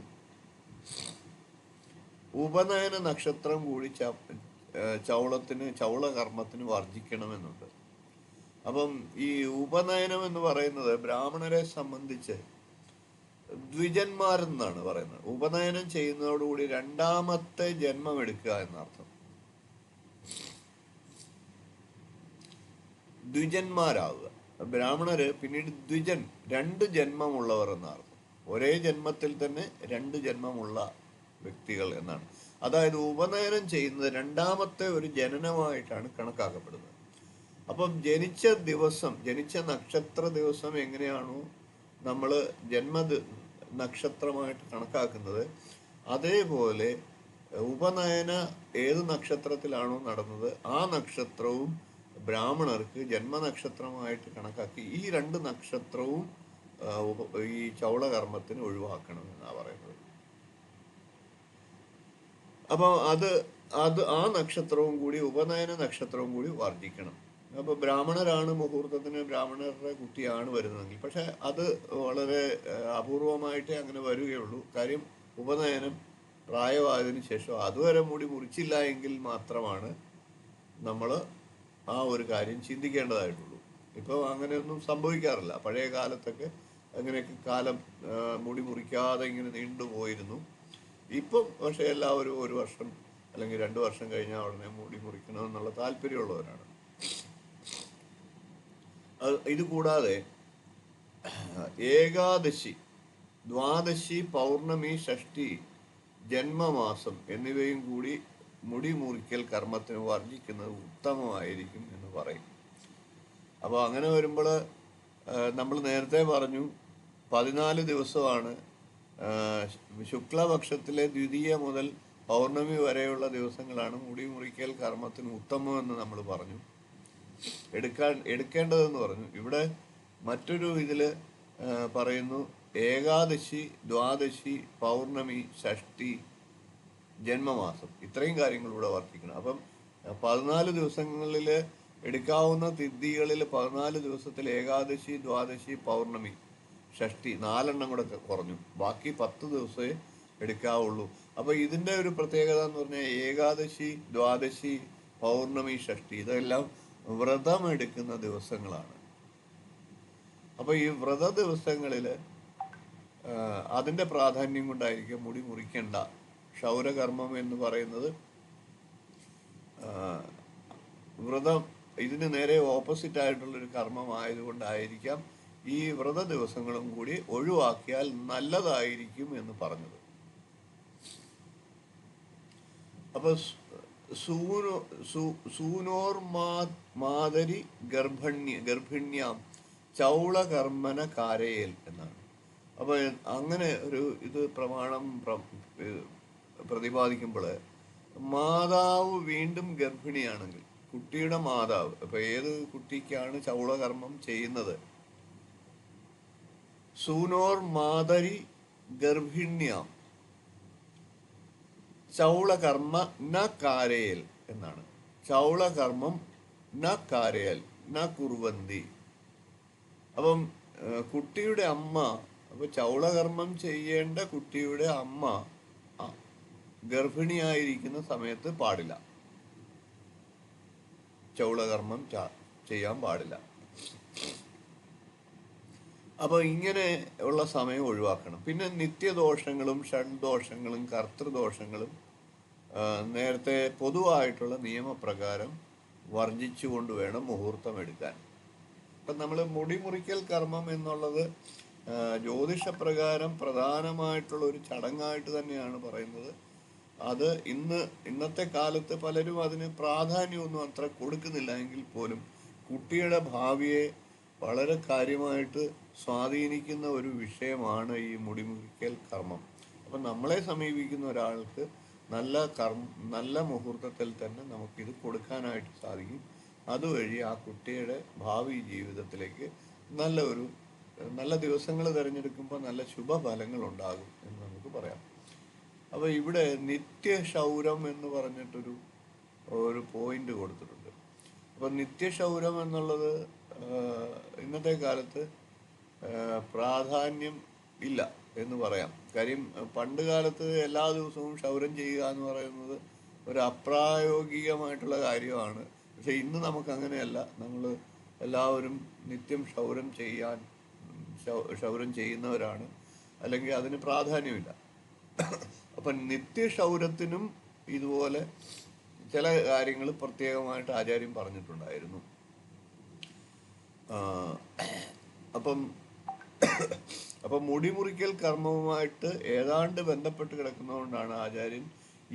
ഉപനയന നക്ഷത്രം കൂടി ചൗളകർമ്മത്തിന് വർജിക്കണമെന്നുണ്ട്. അപ്പം ഈ ഉപനയനം എന്ന് പറയുന്നത് ബ്രാഹ്മണരെ സംബന്ധിച്ച് ദ്വിജന്മാരെന്നാണ് പറയുന്നത്. ഉപനയനം ചെയ്യുന്നതോടുകൂടി രണ്ടാമത്തെ ജന്മം എടുക്കുക എന്നർത്ഥം. ദ്വിജന്മാരാവുക. ബ്രാഹ്മണര് പിന്നീട് ദ്വിജൻ, രണ്ട് ജന്മമുള്ളവർ എന്നർത്ഥം. ഒരേ ജന്മത്തിൽ തന്നെ രണ്ട് ജന്മമുള്ള വ്യക്തികൾ എന്നാണ്. അതായത് ഉപനയനം ചെയ്യുന്നത് രണ്ടാമത്തെ ഒരു ജനനമായിട്ടാണ് കണക്കാക്കപ്പെടുന്നത്. അപ്പം ജനിച്ച നക്ഷത്ര ദിവസം എങ്ങനെയാണോ നമ്മൾ നക്ഷത്രമായിട്ട് കണക്കാക്കുന്നത്, അതേപോലെ ഉപനയന ഏത് നക്ഷത്രത്തിലാണോ നടന്നത് ആ നക്ഷത്രവും ബ്രാഹ്മണർക്ക് ജന്മനക്ഷത്രമായിട്ട് കണക്കാക്കി ഈ രണ്ട് നക്ഷത്രവും ഈ ചൗളകർമ്മത്തിന് ഒഴിവാക്കണം എന്നാണ് പറയുന്നത്. അപ്പൊ ആ നക്ഷത്രവും കൂടി, ഉപനയന നക്ഷത്രവും കൂടി വർജിക്കണം. അപ്പൊ ബ്രാഹ്മണരാണ് മുഹൂർത്തത്തിന്, ബ്രാഹ്മണരുടെ കുട്ടിയാണ് വരുന്നതെങ്കിൽ, പക്ഷെ അത് വളരെ അപൂർവമായിട്ടേ അങ്ങനെ വരികയുള്ളൂ. കാര്യം ഉപനയനം പ്രായമായതിനു ശേഷം അതുവരെ മുടി മുറിച്ചില്ല എങ്കിൽ മാത്രമാണ് നമ്മൾ ആ ഒരു കാര്യം ചിന്തിക്കേണ്ടതായിട്ടുള്ളൂ. ഇപ്പോൾ അങ്ങനെയൊന്നും സംഭവിക്കാറില്ല. പഴയ കാലത്തൊക്കെ അങ്ങനെയൊക്കെ കാലം മുടി മുറിക്കാതെ ഇങ്ങനെ നീണ്ടുപോയിരുന്നു. ഇപ്പം പക്ഷെ എല്ലാവരും 1 വർഷം അല്ലെങ്കിൽ 2 വർഷം കഴിഞ്ഞാൽ ഉടനെ മുടി മുറിക്കണമെന്നുള്ള താല്പര്യമുള്ളവരാണ്. ഇത് കൂടാതെ ഏകാദശി, ദ്വാദശി, പൗർണമി, ഷഷ്ടി, ജന്മമാസം എന്നിവയും കൂടി മുടി മുറിക്കൽ കർമ്മത്തിന് വർജിക്കുന്നത് ഉത്തമമായിരിക്കും എന്ന് പറയും. അപ്പോൾ അങ്ങനെ വരുമ്പോൾ നമ്മൾ നേരത്തെ പറഞ്ഞു 14 ദിവസമാണ് ശുക്ലപക്ഷത്തിലെ ദ്വിതീയ മുതൽ പൗർണമി വരെയുള്ള ദിവസങ്ങളാണ് മുടി മുറിക്കൽ കർമ്മത്തിന് ഉത്തമമെന്ന് നമ്മൾ പറഞ്ഞു, എടുക്കേണ്ടതെന്ന് പറഞ്ഞു. ഇവിടെ മറ്റൊരു ഇതിൽ പറയുന്നു ഏകാദശി, ദ്വാദശി, പൗർണമി, ഷഷ്ടി, ജന്മമാസം, ഇത്രയും കാര്യങ്ങൾ ഇവിടെ വർദ്ധിക്കണം. അപ്പം 14 ദിവസങ്ങളിൽ എടുക്കാവുന്ന തിഥികളിൽ 14 ദിവസത്തിൽ ഏകാദശി, ദ്വാദശി, പൗർണമി, ഷഷ്ടി 4 എണ്ണം കൂടെ കുറഞ്ഞു. ബാക്കി 10 ദിവസമേ എടുക്കാവുള്ളൂ. അപ്പൊ ഇതിന്റെ ഒരു പ്രത്യേകത എന്ന് പറഞ്ഞാൽ ഏകാദശി, ദ്വാദശി, പൗർണമി, ഷഷ്ടി ഇതെല്ലാം വ്രതം എടുക്കുന്ന ദിവസങ്ങളാണ്. അപ്പൊ ഈ വ്രത ദിവസങ്ങളിൽ അതിന്റെ പ്രാധാന്യം കൊണ്ടായിരിക്കും മുടി മുറിക്കേണ്ട. ക്ഷൗരകർമ്മം എന്ന് പറയുന്നത് വ്രതം ഇതിന് നേരെ ഓപ്പോസിറ്റ് ആയിട്ടുള്ളൊരു കർമ്മം ആയതുകൊണ്ടായിരിക്കാം ഈ വ്രത ദിവസങ്ങളും കൂടി ഒഴിവാക്കിയാൽ നല്ലതായിരിക്കും എന്ന് പറഞ്ഞത്. അപ്പൊ സൂനോർ മാതരി ഗർഭിണ്യാം ചൗളകർമ്മന കാരയേൽ എന്നാണ്. അപ്പൊ അങ്ങനെ ഒരു ഇത് പ്രമാണം പ്രതിപാദിക്കുമ്പോൾ മാതാവ് വീണ്ടും ഗർഭിണിയാണെങ്കിൽ, കുട്ടിയുടെ മാതാവ്, അപ്പൊ ഏത് കുട്ടിക്കാണ് ചൗളകർമ്മം ചെയ്യുന്നത്, സൂനോർ മാതരി ഗർഭിണ്യാം ചൗളകർമ്മ ന കാരയേൽ എന്നാണ്. ചൗളകർമ്മം ന കാരയേൽ ന കുർവന്തി. അപ്പം കുട്ടിയുടെ അമ്മ, അപ്പൊ ചൗളകർമ്മം ചെയ്യേണ്ട കുട്ടിയുടെ അമ്മ ഗർഭിണിയായിരിക്കുന്ന സമയത്ത് പാടില്ല, ചൗളകർമ്മം ചെയ്യാൻ പാടില്ല. അപ്പോൾ ഇങ്ങനെ ഉള്ള സമയം ഒഴിവാക്കണം. പിന്നെ നിത്യദോഷങ്ങളും ഷഡ്ദോഷങ്ങളും കർത്തൃദോഷങ്ങളും നേരത്തെ പൊതുവായിട്ടുള്ള നിയമപ്രകാരം വർജിച്ചുകൊണ്ട് വേണം മുഹൂർത്തം എടുക്കാൻ. ഇപ്പം നമ്മൾ മുടിമുറിക്കൽ കർമ്മം എന്നുള്ളത് ജ്യോതിഷപ്രകാരം പ്രധാനമായിട്ടുള്ള ഒരു ചടങ്ങായിട്ട് തന്നെയാണ് പറയുന്നത്. അത് ഇന്നത്തെ കാലത്ത് പലരും അതിന് പ്രാധാന്യമൊന്നും അത്ര കൊടുക്കുന്നില്ല എങ്കിൽ പോലും കുട്ടിയുടെ ഭാവിയെ വളരെ കാര്യമായിട്ട് സ്വാധീനിക്കുന്ന ഒരു വിഷയമാണ് ഈ മുടിമുറിക്കൽ കർമ്മം. അപ്പം നമ്മളെ സമീപിക്കുന്ന ഒരാൾക്ക് നല്ല മുഹൂർത്തത്തിൽ തന്നെ നമുക്കിത് കൊടുക്കാനായിട്ട് സാധിക്കും. അതുവഴി ആ കുട്ടിയുടെ ഭാവി ജീവിതത്തിലേക്ക് നല്ല ദിവസങ്ങൾ തിരഞ്ഞെടുക്കുമ്പോൾ നല്ല ശുഭഫലങ്ങൾ ഉണ്ടാകും എന്ന് നമുക്ക് പറയാം. അപ്പോൾ ഇവിടെ നിത്യശൗരം എന്ന് പറഞ്ഞിട്ടൊരു പോയിന്റ് കൊടുത്തിട്ടുണ്ട്. അപ്പം നിത്യശൗരം എന്നുള്ളത് ഇന്നത്തെ കാലത്ത് പ്രാധാന്യം ഇല്ല എന്ന് പറയാം. കാര്യം പണ്ട് കാലത്ത് എല്ലാ ദിവസവും ക്ഷൗരം ചെയ്യുക എന്ന് പറയുന്നത് ഒരു അപ്രായോഗികമായിട്ടുള്ള കാര്യമാണ്. പക്ഷെ ഇന്ന് നമുക്ക് അങ്ങനെയല്ല. നമ്മൾ എല്ലാവരും നിത്യം ക്ഷൗരം ചെയ്യുന്നവരാണ്, അല്ലെങ്കിൽ അതിന് പ്രാധാന്യമില്ല. അപ്പം നിത്യക്ഷൗരത്തിനും ഇതുപോലെ ചില കാര്യങ്ങൾ പ്രത്യേകമായിട്ട് ആചാര്യം പറഞ്ഞിട്ടുണ്ടായിരുന്നു. അപ്പം മുടിമുറിക്കൽ കർമ്മവുമായിട്ട് ഏതാണ്ട് ബന്ധപ്പെട്ട് കിടക്കുന്നതുകൊണ്ടാണ് ആചാര്യൻ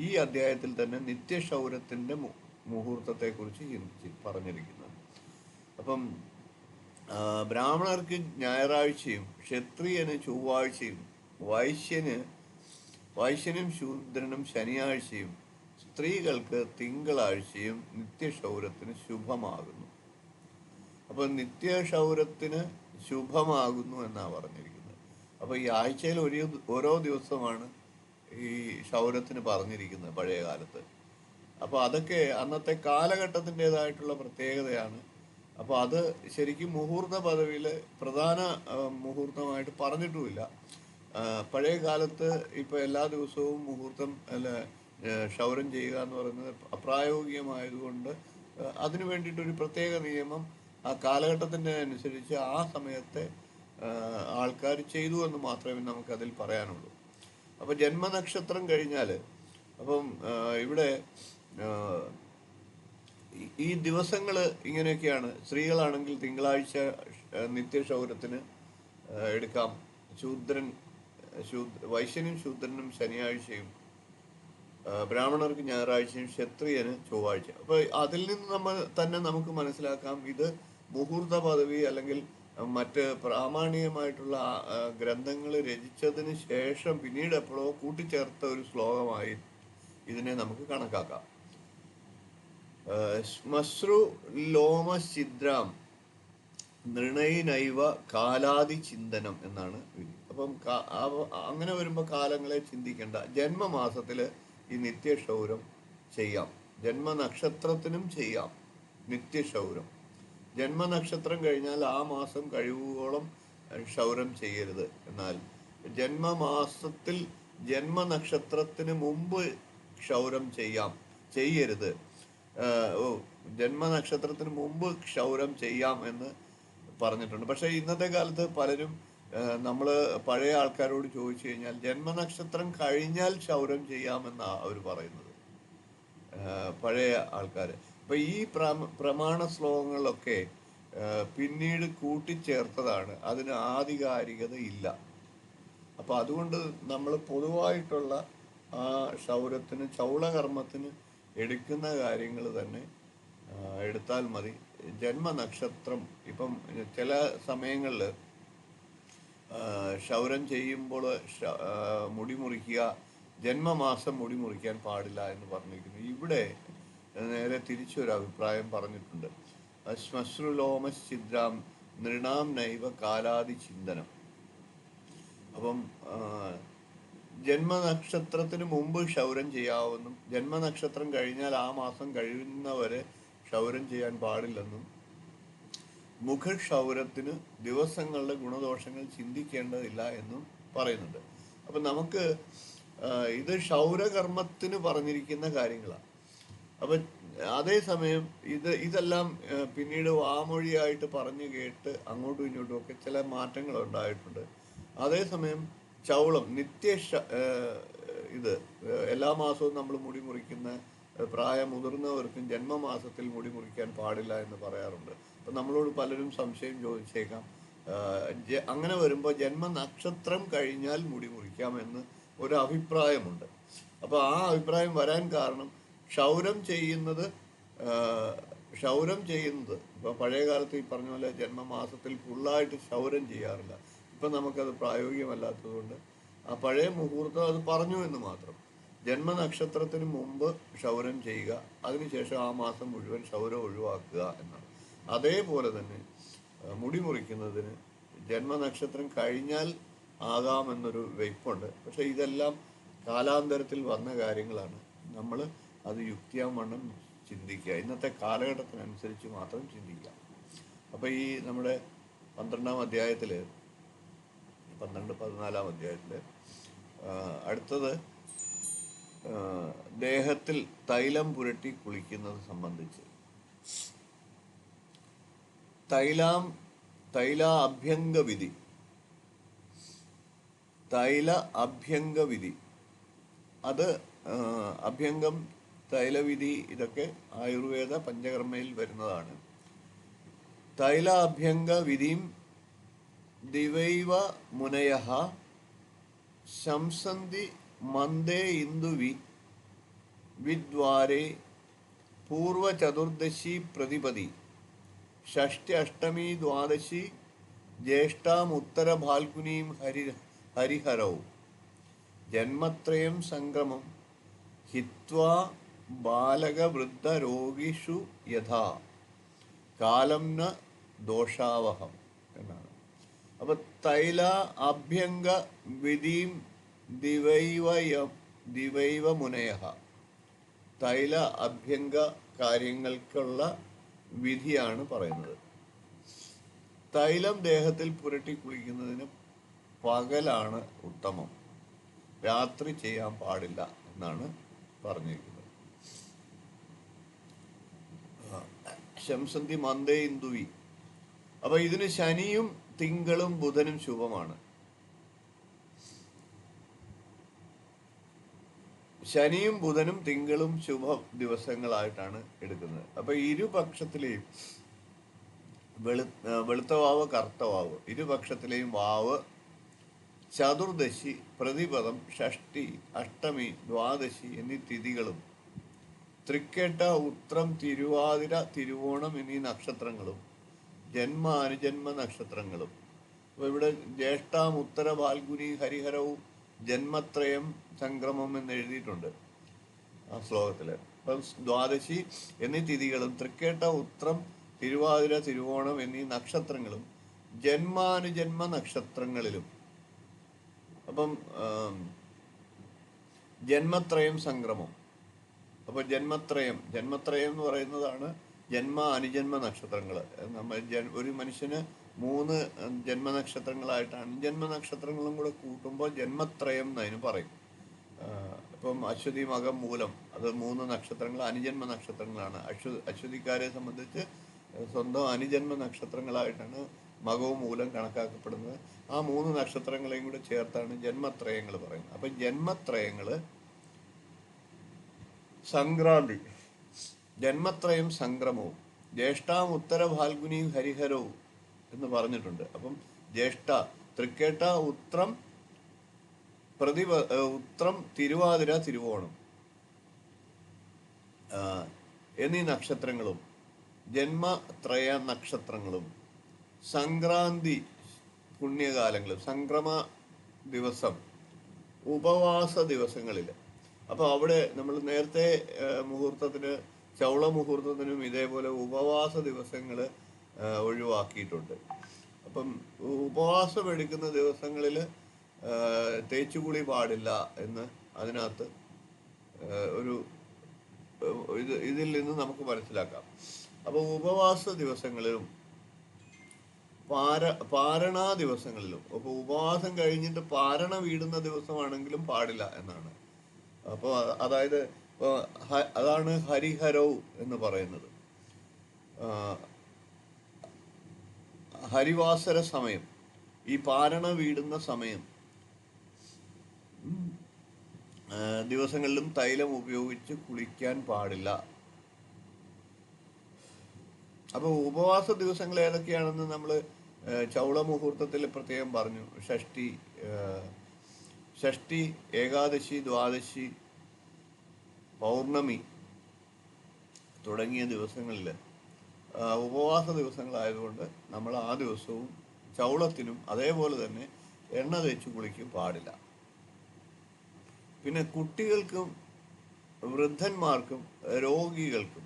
ഈ അധ്യായത്തിൽ തന്നെ നിത്യക്ഷൗരത്തിൻ്റെ മുഹൂർത്തത്തെക്കുറിച്ച് പറഞ്ഞിരിക്കുന്നത്. അപ്പം ബ്രാഹ്മണർക്ക് ഞായറാഴ്ചയും ക്ഷത്രിയന് ചൊവ്വാഴ്ചയും വൈശ്യനും ശൂദ്രനും ശനിയാഴ്ചയും സ്ത്രീകൾക്ക് തിങ്കളാഴ്ചയും നിത്യക്ഷൗരത്തിന് ശുഭമാകുന്നു. അപ്പം നിത്യക്ഷൗരത്തിന് ശുഭമാകുന്നു എന്നാണ് പറഞ്ഞിരിക്കുന്നത്. അപ്പോൾ ഈ ആഴ്ചയിൽ ഓരോ ദിവസമാണ് ഈ ക്ഷൗരത്തിന് പറഞ്ഞിരിക്കുന്നത് പഴയ കാലത്ത്. അപ്പോൾ അതൊക്കെ അന്നത്തെ കാലഘട്ടത്തിൻ്റെതായിട്ടുള്ള പ്രത്യേകതയാണ്. അപ്പോൾ അത് ശരിക്കും മുഹൂർത്ത പദവിയിൽ പ്രധാന മുഹൂർത്തമായിട്ട് പറഞ്ഞിട്ടുമില്ല. പഴയ കാലത്ത് ഇപ്പോൾ എല്ലാ ദിവസവും ക്ഷൗരം ചെയ്യുക എന്ന് പറയുന്നത് അപ്രായോഗികമായതുകൊണ്ട് അതിനു വേണ്ടിയിട്ടൊരു പ്രത്യേക നിയമം ആ കാലഘട്ടത്തിൻ്റെ അനുസരിച്ച് ആ സമയത്തെ ആൾക്കാർ ചെയ്തു എന്ന് മാത്രമേ നമുക്കതിൽ പറയാനുള്ളൂ. അപ്പോൾ ജന്മനക്ഷത്രം കഴിഞ്ഞാൽ ഇവിടെ ഈ ദിവസങ്ങൾ ഇങ്ങനെയൊക്കെയാണ്. സ്ത്രീകളാണെങ്കിൽ തിങ്കളാഴ്ച നിത്യക്ഷൗരത്തിന് എടുക്കാം. വൈശ്യനും ശൂദ്രനും ശനിയാഴ്ചയും, ബ്രാഹ്മണർക്ക് ഞായറാഴ്ചയും, ക്ഷത്രിയന് ചൊവ്വാഴ്ച. അപ്പോൾ അതിൽ നിന്ന് നമുക്ക് മനസ്സിലാക്കാം ഇത് മുഹൂർത്ത പദവി അല്ലെങ്കിൽ മറ്റ് പ്രാമാണികമായിട്ടുള്ള ഗ്രന്ഥങ്ങൾ രചിച്ചതിന് ശേഷം പിന്നീട് എപ്പോഴോ കൂട്ടിച്ചേർത്ത ഒരു ശ്ലോകമായി ഇതിനെ നമുക്ക് കണക്കാക്കാം. ശ്മശ്രു ലോമഛിദ്രാം നൃണൈനൈവ കാലാദി ചിന്തനം എന്നാണ് വിധി. അപ്പം അങ്ങനെ വരുമ്പോൾ കാലങ്ങളെ ചിന്തിക്കേണ്ട. ജന്മമാസത്തിൽ ഈ നിത്യക്ഷൗരം ചെയ്യാം. ജന്മനക്ഷത്രത്തിനും ചെയ്യാം നിത്യക്ഷൗരം. ജന്മനക്ഷത്രം കഴിഞ്ഞാൽ ആ മാസം കഴിവുകോളം ക്ഷൗരം ചെയ്യരുത്. എന്നാൽ ജന്മമാസത്തിൽ ജന്മനക്ഷത്രത്തിന് മുമ്പ് ക്ഷൗരം ചെയ്യരുത്. ജന്മനക്ഷത്രത്തിന് മുമ്പ് ക്ഷൗരം ചെയ്യാം എന്ന് പറഞ്ഞിട്ടുണ്ട്. പക്ഷേ ഇന്നത്തെ കാലത്ത് പലരും നമ്മൾ പഴയ ആൾക്കാരോട് ചോദിച്ചു കഴിഞ്ഞാൽ ജന്മനക്ഷത്രം കഴിഞ്ഞാൽ ക്ഷൗരം ചെയ്യാമെന്നാണ് അവർ പറയുന്നത്, പഴയ ആൾക്കാർ. അപ്പം ഈ പ്രമാണ ശ്ലോകങ്ങളിലൊക്കെ പിന്നീട് കൂട്ടിച്ചേർത്തതാണ്, അതിന് ആധികാരികത ഇല്ല. അപ്പം അതുകൊണ്ട് നമ്മൾ പൊതുവായിട്ടുള്ള ആ ക്ഷൗരത്തിന് ചൗളകർമ്മത്തിന് എടുക്കുന്ന കാര്യങ്ങൾ തന്നെ എടുത്താൽ മതി. ജന്മനക്ഷത്രം ഇപ്പം ചില സമയങ്ങളിൽ ക്ഷൗരം ചെയ്യുമ്പോൾ മുടി മുറിക്കുക, ജന്മമാസം മുടി മുറിക്കാൻ പാടില്ല എന്ന് പറഞ്ഞിരിക്കുന്നു. ഇവിടെ നേരെ തിരിച്ചൊരു അഭിപ്രായം പറഞ്ഞിട്ടുണ്ട്. ശ്മശ്രുലോമഛിദ്രാം നൃണാം നൈവ കാലാദി ചിന്തനം. അപ്പം ജന്മനക്ഷത്രത്തിന് മുമ്പ് ക്ഷൗരം ചെയ്യാവുന്നും ജന്മനക്ഷത്രം കഴിഞ്ഞാൽ ആ മാസം കഴിയുന്നവരെ ക്ഷൗരം ചെയ്യാൻ പാടില്ലെന്നും മുഖക്ഷൗരത്തിന് ദിവസങ്ങളുടെ ഗുണദോഷങ്ങൾ ചിന്തിക്കേണ്ടതില്ല എന്നും പറയുന്നുണ്ട്. അപ്പം നമുക്ക് ഇത് ക്ഷൗരകർമ്മത്തിന് പറഞ്ഞിരിക്കുന്ന കാര്യങ്ങളാണ്. അപ്പം അതേസമയം ഇതെല്ലാം പിന്നീട് വാമൊഴിയായിട്ട് പറഞ്ഞു കേട്ട് അങ്ങോട്ടും ഇങ്ങോട്ടും ഒക്കെ ചില മാറ്റങ്ങൾ ഉണ്ടായിട്ടുണ്ട്. അതേസമയം ചൗളം ഇത് എല്ലാ മാസവും നമ്മൾ മുടി മുറിക്കുന്ന പ്രായം മുതിർന്നവർക്കും ജന്മമാസത്തിൽ മുടി മുറിക്കാൻ പാടില്ല എന്ന് പറയാറുണ്ട്. അപ്പം നമ്മളോട് പലരും സംശയം ചോദിച്ചേക്കാം, അങ്ങനെ വരുമ്പോൾ ജന്മനക്ഷത്രം കഴിഞ്ഞാൽ മുടി മുറിക്കാമെന്ന് ഒരു അഭിപ്രായമുണ്ട്. അപ്പോൾ ആ അഭിപ്രായം വരാൻ കാരണം ക്ഷൗരം ചെയ്യുന്നത് ഇപ്പോൾ പഴയ കാലത്ത് ഈ പറഞ്ഞ പോലെ ജന്മമാസത്തിൽ ഫുള്ളായിട്ട് ക്ഷൗരം ചെയ്യാറില്ല. ഇപ്പം നമുക്കത് പ്രായോഗികമല്ലാത്തതുകൊണ്ട് ആ പഴയ മുഹൂർത്തം അത് പറഞ്ഞു എന്ന് മാത്രം. ജന്മനക്ഷത്രത്തിന് മുമ്പ് ക്ഷൗരം ചെയ്യുക, അതിനുശേഷം ആ മാസം മുഴുവൻ ക്ഷൗരം ഒഴിവാക്കുക എന്നാണ്. അതേപോലെ തന്നെ മുടി മുറിക്കുന്നതിന് ജന്മനക്ഷത്രം കഴിഞ്ഞാൽ ആകാമെന്നൊരു വെയ്പ്പുണ്ട്. പക്ഷെ ഇതെല്ലാം കാലാന്തരത്തിൽ വന്ന കാര്യങ്ങളാണ്. നമ്മൾ അത് യുക്തിയാവണ്ണം ചിന്തിക്കുക, ഇന്നത്തെ കാലഘട്ടത്തിനനുസരിച്ച് മാത്രം ചിന്തിക്കുക. അപ്പോൾ ഈ നമ്മുടെ 12-ാം അധ്യായത്തിൽ 14 അധ്യായത്തിൽ അടുത്തത് ദേഹത്തിൽ തൈലം പുരട്ടി കുളിക്കുന്നത് സംബന്ധിച്ച്. തൈല അഭ്യംഗവിധി അത് അഭ്യംഗം, തൈലവിധി ഇതൊക്കെ ആയുർവേദ പഞ്ചകർമ്മയിൽ വരുന്നതാണ്. തൈല അഭ്യംഗ വിധിം ദിവൈവ മുനയഃ ശംസന്തി മന്ദേ ഇന്ദുവി വിദ്വാരേ പൂർവചതുർദശി പ്രതിപദി ഷഷ്ടി അഷ്ടമി ദ്വാദശി ജ്യേഷ്ഠാം ഉത്തര ഫാൽഗുനീം ഹരിഹരൗ ജന്മത്രയം സംക്രമം ഹിത്വാ ബാലകവൃദ്ധരോഗിഷു യഥാ കാലം ന ദോഷാവഹം എന്നാണ്. അപ്പൊ തൈല അഭ്യംഗ വിധിം ദിവൈവ മുനയഃ, തൈല അഭ്യംഗ കാര്യങ്ങൾക്കുള്ള വിധിയാണ് പറയുന്നത്. തൈലം ദേഹത്തിൽ പുരട്ടി കുളിക്കുന്നതിന് പകലാണ് ഉത്തമം, രാത്രി ചെയ്യാൻ പാടില്ല എന്നാണ് പറഞ്ഞിരിക്കുന്നത്. ശംസന്തി മന്ദേ ഇന്ദുവി. അപ്പൊ ഇതിന് ശനിയും തിങ്കളും ബുധനും ശുഭമാണ്. ശനിയും ബുധനും തിങ്കളും ശുഭ ദിവസങ്ങളായിട്ടാണ് എടുക്കുന്നത്. അപ്പൊ ഇരുപക്ഷത്തിലെയും വെളുത്ത വാവ് കറുത്ത വാവ്, ഇരുപക്ഷത്തിലെയും വാവ് ചതുർദശി, പ്രതിപദം, ഷഷ്ടി, അഷ്ടമി, ദ്വാദശി എന്നീ തിഥികളും തൃക്കേട്ട, ഉത്രം, തിരുവാതിര, തിരുവോണം എന്നീ നക്ഷത്രങ്ങളും ജന്മാനുജന്മ നക്ഷത്രങ്ങളും. അപ്പോൾ ഇവിടെ ജ്യേഷ്ഠാം ഉത്തര ഫാൽഗുനി ഹരിഹരവും ജന്മത്രയം സംക്രമം എന്ന് എഴുതിയിട്ടുണ്ട് ആ ശ്ലോകത്തിൽ. അപ്പം ദ്വാദശി എന്നീ തിഥികളും തൃക്കേട്ട, ഉത്രം, തിരുവാതിര, തിരുവോണം എന്നീ നക്ഷത്രങ്ങളും ജന്മാനുജന്മ നക്ഷത്രങ്ങളിലും. അപ്പം ജന്മത്രയം സംക്രമം. അപ്പോൾ ജന്മത്രയം എന്ന് പറയുന്നതാണ് ജന്മ അനുജന്മ നക്ഷത്രങ്ങൾ. ഒരു മനുഷ്യന് 3 ജന്മനക്ഷത്രങ്ങളായിട്ടാണ്, ജന്മനക്ഷത്രങ്ങളും കൂടെ കൂട്ടുമ്പോൾ ജന്മത്രയം എന്നതിന് പറയും. ഇപ്പം അശ്വതി, മകം, മൂലം, അത് 3 നക്ഷത്രങ്ങൾ അനുജന്മ നക്ഷത്രങ്ങളാണ്. അശ്വതിക്കാരെ സംബന്ധിച്ച് സ്വന്തം അനുജന്മ നക്ഷത്രങ്ങളായിട്ടാണ് മകവും മൂലം കണക്കാക്കപ്പെടുന്നത്. ആ 3 നക്ഷത്രങ്ങളെയും കൂടെ ചേർത്താണ് ജന്മത്രയങ്ങൾ പറയുന്നത്. അപ്പം ജന്മത്രയങ്ങൾ സംക്രാന്തി, ജന്മത്രയം സംക്രമവും, ജ്യേഷ്ഠാം ഉത്തര ഫാൽഗുനി ഹരിഹരവും എന്ന് പറഞ്ഞിട്ടുണ്ട്. അപ്പം ജ്യേഷ്ഠ, തൃക്കേട്ട, ഉത്രം, തിരുവാതിര, തിരുവോണം എന്നീ നക്ഷത്രങ്ങളും ജന്മത്രയ നക്ഷത്രങ്ങളും സംക്രാന്തി പുണ്യകാലങ്ങളും സംക്രമ ദിവസം ഉപവാസ ദിവസങ്ങളിൽ. അപ്പോൾ അവിടെ നമ്മൾ നേരത്തെ മുഹൂർത്തത്തിന്, ചൗള മുഹൂർത്തത്തിനും ഇതേപോലെ ഉപവാസ ദിവസങ്ങൾ ഒഴിവാക്കിയിട്ടുണ്ട്. അപ്പം ഉപവാസം എടുക്കുന്ന ദിവസങ്ങളിൽ തേച്ചുകുളി പാടില്ല എന്ന് അതിനകത്ത് ഇതിൽ നിന്ന് നമുക്ക് മനസ്സിലാക്കാം. അപ്പോൾ ഉപവാസ ദിവസങ്ങളിലും പാര പാരണാ ദിവസങ്ങളിലും. അപ്പോൾ ഉപവാസം കഴിഞ്ഞിട്ട് പാരണ വീടുന്ന ദിവസമാണെങ്കിലും പാടില്ല എന്നാണ്. അപ്പോൾ അതായത് ഇപ്പോൾ അതാണ് ഹരിഹരൗ എന്ന് പറയുന്നത്. ആ, ഹരിവാസര സമയം, ഈ പാരണ വീടുന്ന സമയം ദിവസങ്ങളിലും തൈലം ഉപയോഗിച്ച് കുളിക്കാൻ പാടില്ല. അപ്പോൾ ഉപവാസ ദിവസങ്ങൾ ഏതൊക്കെയാണെന്ന് നമ്മൾ ചൗള മുഹൂർത്തത്തിൽ പ്രത്യേകം പറഞ്ഞു. ഷഷ്ടി, ഏകാദശി, ദ്വാദശി, പൗർണമി തുടങ്ങിയ ദിവസങ്ങളിൽ ഉപവാസ ദിവസങ്ങളായതുകൊണ്ട് നമ്മൾ ആ ദിവസവും ചൗളത്തിനും അതേപോലെ തന്നെ എണ്ണ തേച്ച് കുളിക്കും പാടില്ല. പിന്നെ കുട്ടികൾക്കും വൃദ്ധന്മാർക്കും രോഗികൾക്കും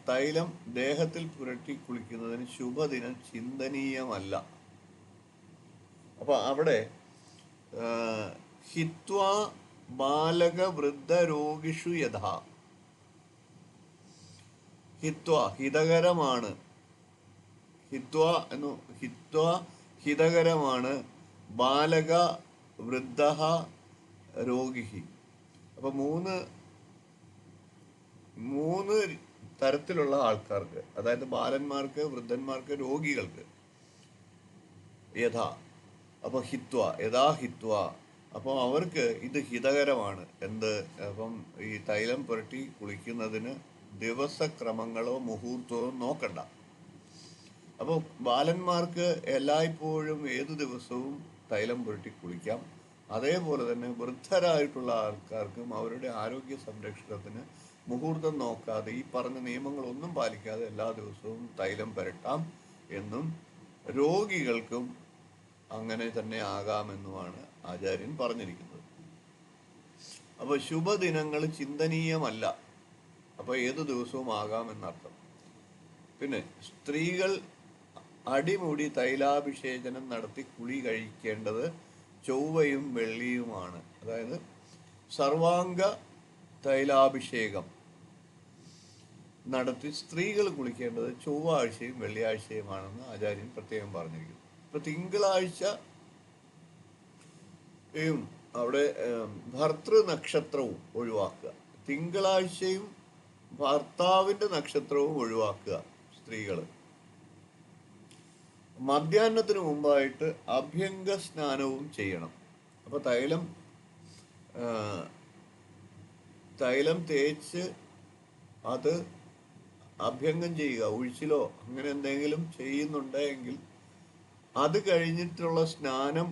തൈലം ദേഹത്തിൽ പുരട്ടി കുളിക്കുന്നതിന് ശുഭദിനം ചിന്തനീയമല്ല. അപ്പൊ അവിടെ ഹിത്വാ ബാലക വൃദ്ധ രോഗിഷു യഥാ, ഹിത്വാ ഹിതകരമാണ്, ഹിത്വാ ഹിതകരമാണ്, ബാലക വൃദ്ധ രോഗി. അപ്പൊ മൂന്ന് തരത്തിലുള്ള ആൾക്കാർക്ക്, അതായത് ബാലന്മാർക്ക്, വൃദ്ധന്മാർക്ക്, രോഗികൾക്ക് യഥാ. അപ്പോൾ യഥാ ഹിത്വ, അപ്പോൾ അവർക്ക് ഇത് ഹിതകരമാണ്. അപ്പം ഈ തൈലം പുരട്ടി കുളിക്കുന്നതിന് ദിവസക്രമങ്ങളോ മുഹൂർത്തമോ നോക്കണ്ട. അപ്പോൾ ബാലന്മാർക്ക് എല്ലായ്പ്പോഴും ഏതു ദിവസവും തൈലം പുരട്ടി കുളിക്കാം. അതേപോലെ തന്നെ വൃദ്ധരായിട്ടുള്ള ആൾക്കാർക്കും അവരുടെ ആരോഗ്യ സംരക്ഷണത്തിന് മുഹൂർത്തം നോക്കാതെ, ഈ പറഞ്ഞ നിയമങ്ങളൊന്നും പാലിക്കാതെ എല്ലാ ദിവസവും തൈലം പുരട്ടാം എന്നും രോഗികൾക്കും അങ്ങനെ തന്നെ ആകാമെന്നുമാണ് ആചാര്യൻ പറഞ്ഞിരിക്കുന്നത്. അപ്പോൾ ശുഭദിനങ്ങൾ ചിന്തനീയമല്ല. അപ്പോൾ ഏതു ദിവസവും ആകാമെന്നർത്ഥം. പിന്നെ സ്ത്രീകൾ അടിമുടി തൈലാഭിഷേചനം നടത്തി കുളി കഴിക്കേണ്ടത് ചൊവ്വയും വെള്ളിയുമാണ്. അതായത് സർവാംഗ തൈലാഭിഷേകം നടത്തി സ്ത്രീകൾ കുളിക്കേണ്ടത് ചൊവ്വാഴ്ചയും വെള്ളിയാഴ്ചയുമാണെന്ന് ആചാര്യൻ പ്രത്യേകം പറഞ്ഞിരിക്കുന്നു. ഇപ്പൊ തിങ്കളാഴ്ചയും അവിടെ ഭർതൃ നക്ഷത്രവും ഒഴിവാക്കുക, തിങ്കളാഴ്ചയും ഭർത്താവിന്റെ നക്ഷത്രവും ഒഴിവാക്കുക സ്ത്രീകൾ. മധ്യാഹ്നത്തിന് മുമ്പായിട്ട് അഭ്യംഗ സ്നാനവും ചെയ്യണം. അപ്പൊ തൈലം തേച്ച് അത് അഭ്യംഗം ചെയ്യുക, ഒഴിച്ചിലോ അങ്ങനെ എന്തെങ്കിലും ചെയ്യുന്നുണ്ടെങ്കിൽ അത് കഴിഞ്ഞിട്ടുള്ള സ്നാനം